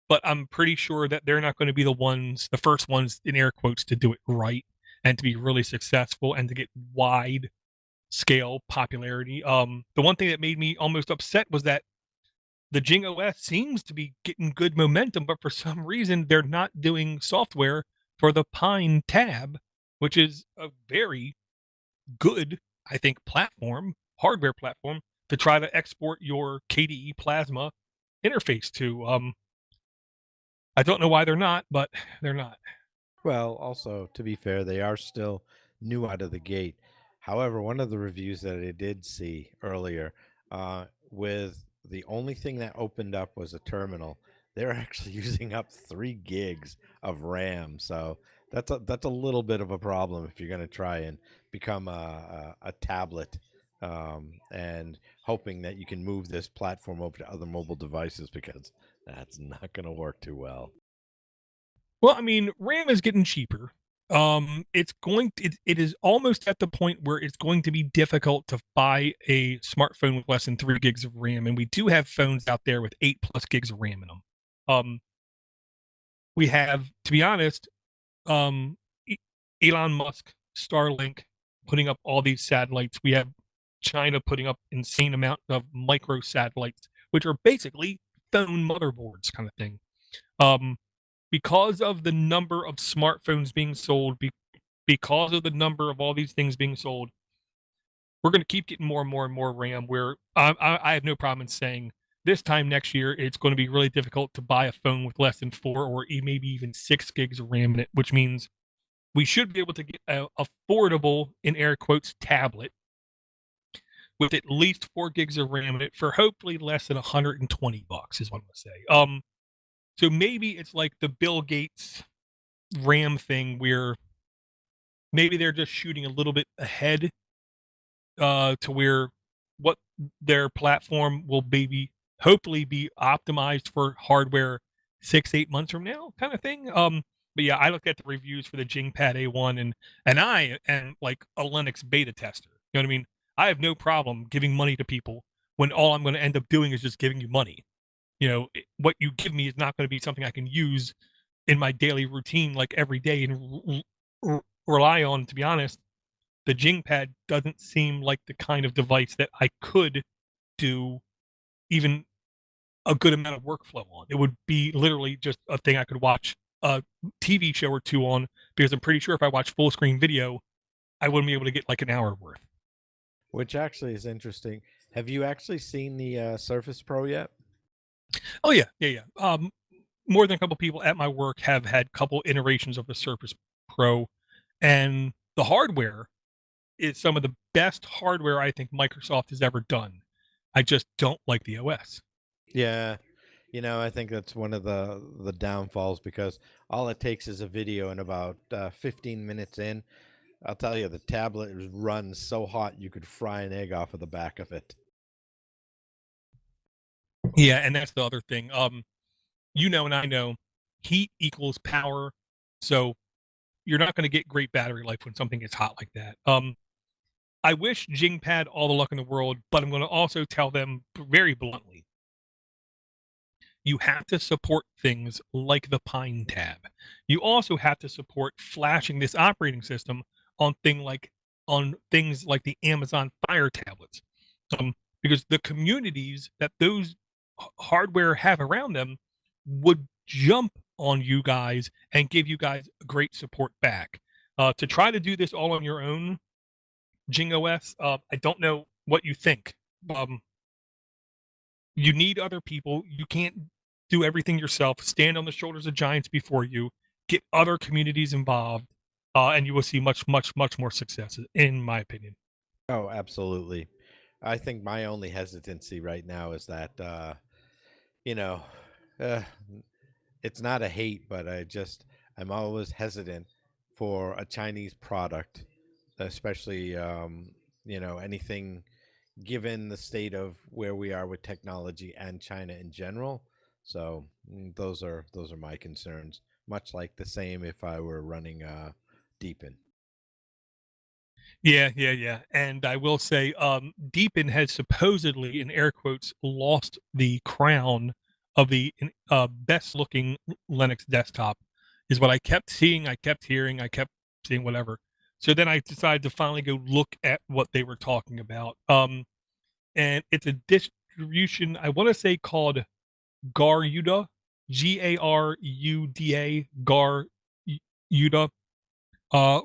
but I'm pretty sure that they're not going to be the first ones in air quotes to do it right and to be really successful and to get wide scale popularity. The one thing that made me almost upset was that the Jing OS seems to be getting good momentum, but for some reason they're not doing software for the Pine tab, which is a very good, I think, hardware platform to try to export your KDE Plasma interface to. I don't know why they're not, but they're not. Well, also, to be fair, they are still new out of the gate. However, one of the reviews that I did see earlier, with the only thing that opened up was a terminal, they're actually using up 3 gigs of RAM. So that's a little bit of a problem if you're going to try and become a tablet, and hoping that you can move this platform over to other mobile devices, because that's not going to work too well. Well, I mean, RAM is getting cheaper. It is almost at the point where it's going to be difficult to buy a smartphone with less than 3 gigs of RAM, and we do have phones out there with 8+ gigs of RAM in them. We have, to be honest, um, Elon Musk, Starlink, putting up all these satellites. We have China putting up insane amount of micro satellites, which are basically phone motherboards kind of thing. Because of the number of smartphones being sold, because of the number of all these things being sold, we're going to keep getting more and more and more RAM. Where I have no problem in saying this time next year, it's going to be really difficult to buy a phone with less than 4 or maybe even 6 gigs of RAM in it, which means we should be able to get an affordable, in air quotes, tablet with at least 4 gigs of RAM in it for hopefully less than $120 is what I'm going to say. So maybe it's like the Bill Gates RAM thing where maybe they're just shooting a little bit ahead to where what their platform will maybe hopefully be optimized for hardware 6-8 months from now, kind of thing. But yeah, I looked at the reviews for the Jingpad A1, and I am like a Linux beta tester. You know what I mean? I have no problem giving money to people when all I'm going to end up doing is just giving you money. What you give me is not going to be something I can use in my daily routine like every day and rely on. To be honest, the Jingpad doesn't seem like the kind of device that I could do even a good amount of workflow on. It would be literally just a thing I could watch a TV show or two on, because I'm pretty sure if I watch full screen video, I wouldn't be able to get like an hour worth. Which actually is interesting. Have you actually seen the Surface Pro yet? Oh yeah, yeah, yeah. More than a couple people at my work have had couple iterations of the Surface Pro, and the hardware is some of the best hardware I think Microsoft has ever done. I just don't like the OS. Yeah, I think that's one of the downfalls because all it takes is a video, and about 15 minutes in, I'll tell you, the tablet runs so hot you could fry an egg off of the back of it. Yeah, and that's the other thing. And I know heat equals power, so you're not going to get great battery life when something gets hot like that. I wish Jingpad all the luck in the world, but I'm going to also tell them very bluntly, you have to support things like the Pine tab. You also have to support flashing this operating system on things like the Amazon Fire tablets, because the communities that those hardware have around them would jump on you guys and give you guys great support back. To try to do this all on your own, Jing OS, I don't know what you think. You need other people. You can't do everything yourself. Stand on the shoulders of giants before you. Get other communities involved, and you will see much, much, much more success, in my opinion. Oh, absolutely. I think my only hesitancy right now is that you know, uh, it's not a hate, but I'm always hesitant for a Chinese product, especially anything given the state of where we are with technology and China in general. So those are my concerns. Much like the same if I were running Deepin. Yeah, yeah, yeah. And I will say, Deepin has supposedly, in air quotes, lost the crown of the best looking Linux desktop, is what I kept seeing, I kept hearing, I kept seeing whatever. So then I decided to finally go look at what they were talking about. And it's a distribution, I want to say called Garuda, Garuda, Garuda,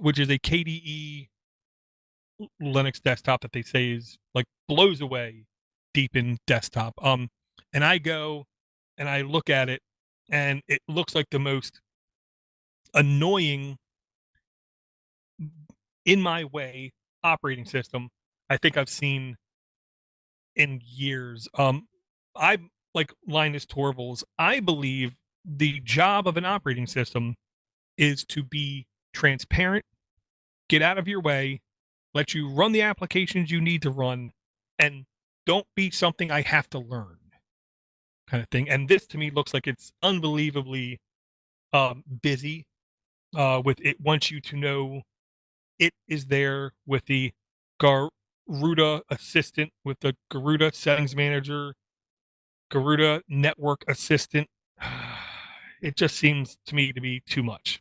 which is a KDE Linux desktop that they say is like blows away Deepin desktop. And I go and I look at it, and it looks like the most annoying, in my way, operating system I think I've seen in years. I'm like Linus Torvalds. I believe the job of an operating system is to be transparent, get out of your way, let you run the applications you need to run, and don't be something I have to learn, kind of thing. And this to me looks like it's unbelievably busy. With it wants you to know it is there with the Garuda assistant, with the Garuda settings manager, Garuda network assistant. It just seems to me to be too much.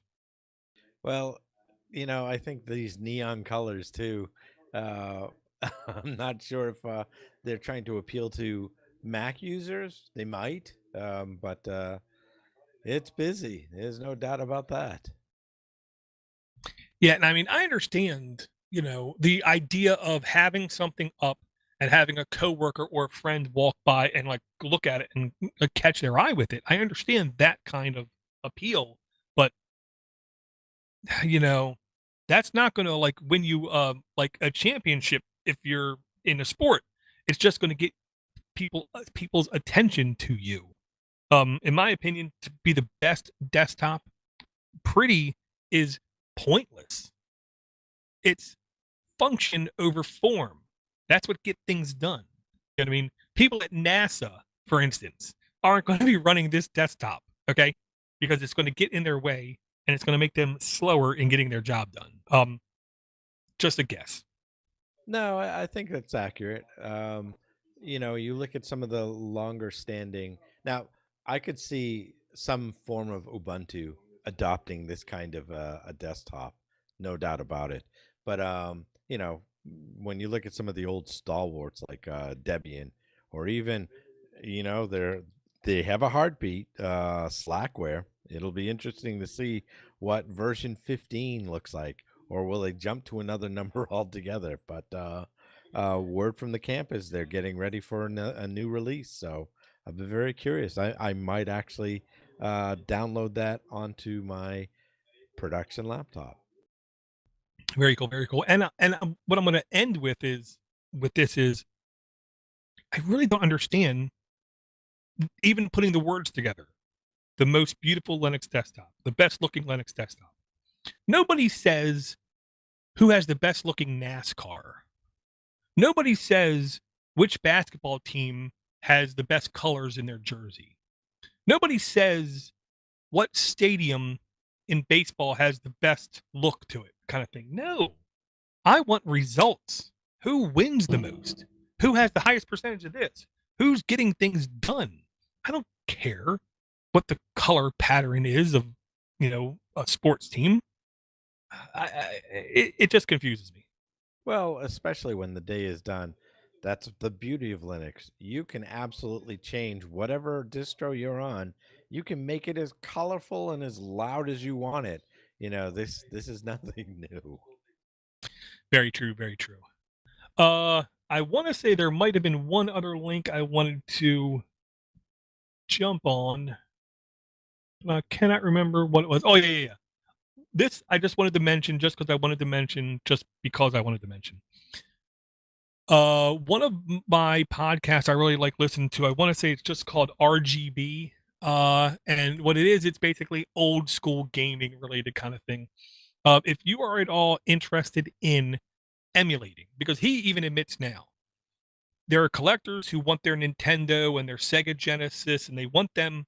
Well, I think these neon colors too. Uh, I'm not sure if they're trying to appeal to Mac users. They might, but it's busy. There's no doubt about that. Yeah, and I mean, I understand, the idea of having something up and having a coworker or a friend walk by and like look at it and catch their eye with it. I understand that kind of appeal, but you know, that's not going to like win you like a championship if you're in a sport. It's just going to get people's attention to you. In my opinion, to be the best desktop, pretty is pointless. It's function over form. That's what get things done. You know what I mean? People at NASA, for instance, aren't going to be running this desktop, okay? Because it's going to get in their way and it's going to make them slower in getting their job done. Just a guess. No, I think that's accurate. You look at some of the longer standing. Now, I could see some form of Ubuntu adopting this kind of a desktop, no doubt about it. But when you look at some of the old stalwarts like Debian, or even, they have a heartbeat, Slackware. It'll be interesting to see what version 15 looks like, or will they jump to another number altogether? But word from the camp is they're getting ready for a new release. So I've been very curious. I might actually download that onto my production laptop. Very cool, very cool. And what I'm going to end with this is I really don't understand even putting the words together. The most beautiful Linux desktop, the best looking Linux desktop. Nobody says who has the best looking NASCAR. Nobody says which basketball team has the best colors in their jersey. Nobody says what stadium in baseball has the best look to it, kind of thing. No, I want results. Who wins the most? Who has the highest percentage of this? Who's getting things done? I don't care what the color pattern is of, a sports team. It just confuses me. Well, especially when the day is done. That's the beauty of Linux. You can absolutely change whatever distro you're on. You can make it as colorful and as loud as you want it. This is nothing new. Very true. Very true. I want to say there might have been one other link I wanted to jump on. I cannot remember what it was. Oh, yeah. This I just wanted to mention just because I wanted to mention, just because I wanted to mention. One of my podcasts I really like listening to, I want to say it's just called RGB. And what it is, it's basically old school gaming related kind of thing. If you are at all interested in emulating, because he even admits now there are collectors who want their Nintendo and their Sega Genesis, and they want them,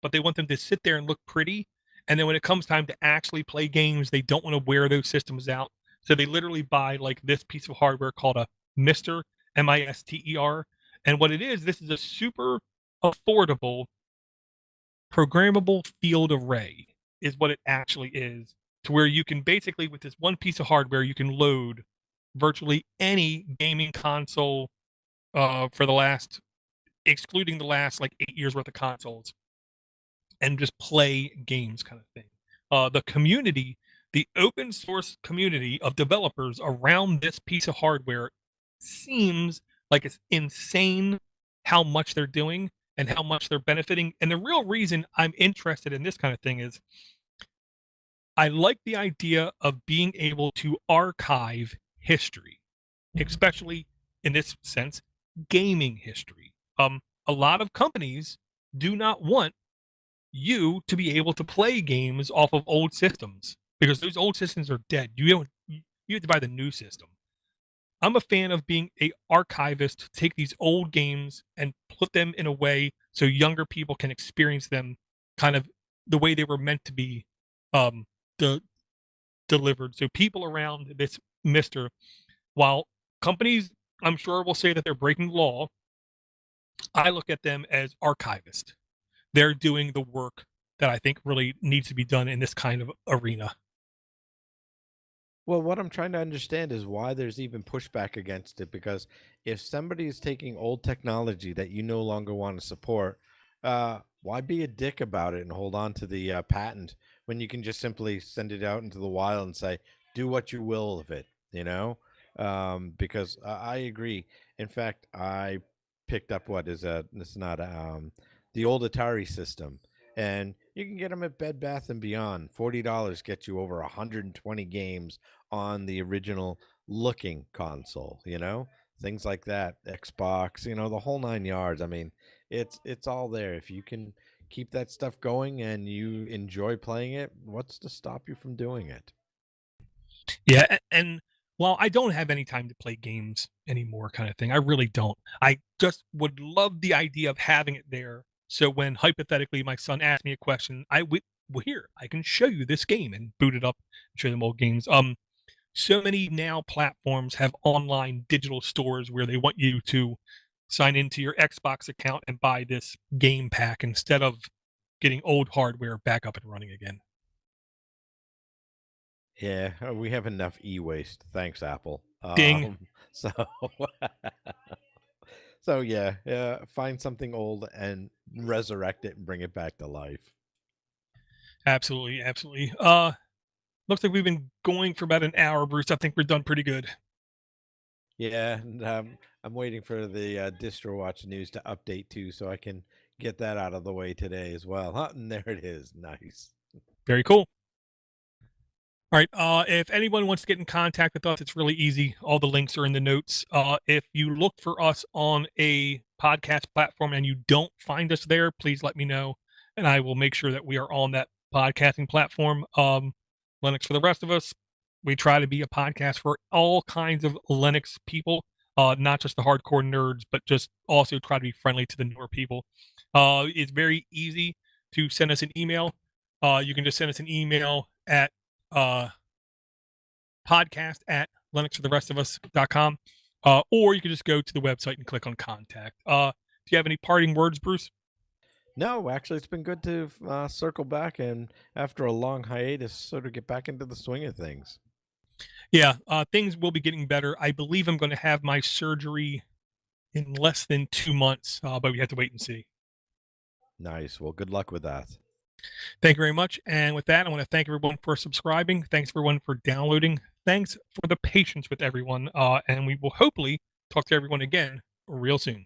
but they want them to sit there and look pretty. And then when it comes time to actually play games, they don't want to wear those systems out. So they literally buy like this piece of hardware called a Mister Mister. And what it is, this is a super affordable programmable field array, is what it actually is, to where you can basically, with this one piece of hardware, you can load virtually any gaming console for the last, excluding the last like 8 years worth of consoles, and just play games kind of thing. The community, the open source community of developers around this piece of hardware seems like it's insane how much they're doing and how much they're benefiting. And the real reason I'm interested in this kind of thing is I like the idea of being able to archive history, especially in this sense, gaming history. A lot of companies do not want you to be able to play games off of old systems because those old systems are dead. You have to buy the new system. I'm a fan of being a archivist to take these old games and put them in a way so younger people can experience them kind of the way they were meant to be um de- delivered. So people around this Mister, while companies I'm sure will say that they're breaking law, I look at them as archivists. They're doing the work that I think really needs to be done in this kind of arena. Well, what I'm trying to understand is why there's even pushback against it. Because if somebody is taking old technology that you no longer want to support, why be a dick about it and hold on to the patent when you can just simply send it out into the wild and say, do what you will of it, you know? Because I agree. In fact, I picked up what is it's not the old Atari system, and you can get them at Bed Bath and Beyond. $40 gets you over 120 games on the original looking console, things like that, Xbox, the whole nine yards. I mean, it's all there. If you can keep that stuff going and you enjoy playing it, what's to stop you from doing it? Yeah, and while I don't have any time to play games anymore kind of thing, I really don't. I just would love the idea of having it there. So when hypothetically my son asks me a question, well, here, I can show you this game and boot it up and show them old games. So many now platforms have online digital stores where they want you to sign into your Xbox account and buy this game pack instead of getting old hardware back up and running again. Yeah, we have enough e-waste. Thanks, Apple. Ding. So so yeah, yeah, find something old and resurrect it and bring it back to life. Absolutely, absolutely. Looks like we've been going for about an hour, Bruce. I think we're done pretty good. Yeah, and I'm waiting for the distro watch news to update too, so I can get that out of the way today as well. Huh? And there it is. Nice. Very cool. All right. If anyone wants to get in contact with us, it's really easy. All the links are in the notes. If you look for us on a podcast platform and you don't find us there, please let me know, and I will make sure that we are on that podcasting platform. Linux for the rest of us. We try to be a podcast for all kinds of Linux people, not just the hardcore nerds, but just also try to be friendly to the newer people. It's very easy to send us an email. You can just send us an email at podcast at linuxfortherestofus.com. Or you can just go to the website and click on contact. Do you have any parting words, Bruce? No, actually, it's been good to circle back and after a long hiatus, sort of get back into the swing of things. Yeah, things will be getting better. I believe I'm going to have my surgery in less than 2 months, but we have to wait and see. Nice. Well, good luck with that. Thank you very much. And with that, I want to thank everyone for subscribing. Thanks everyone for downloading. Thanks for the patience with everyone. And we will hopefully talk to everyone again real soon.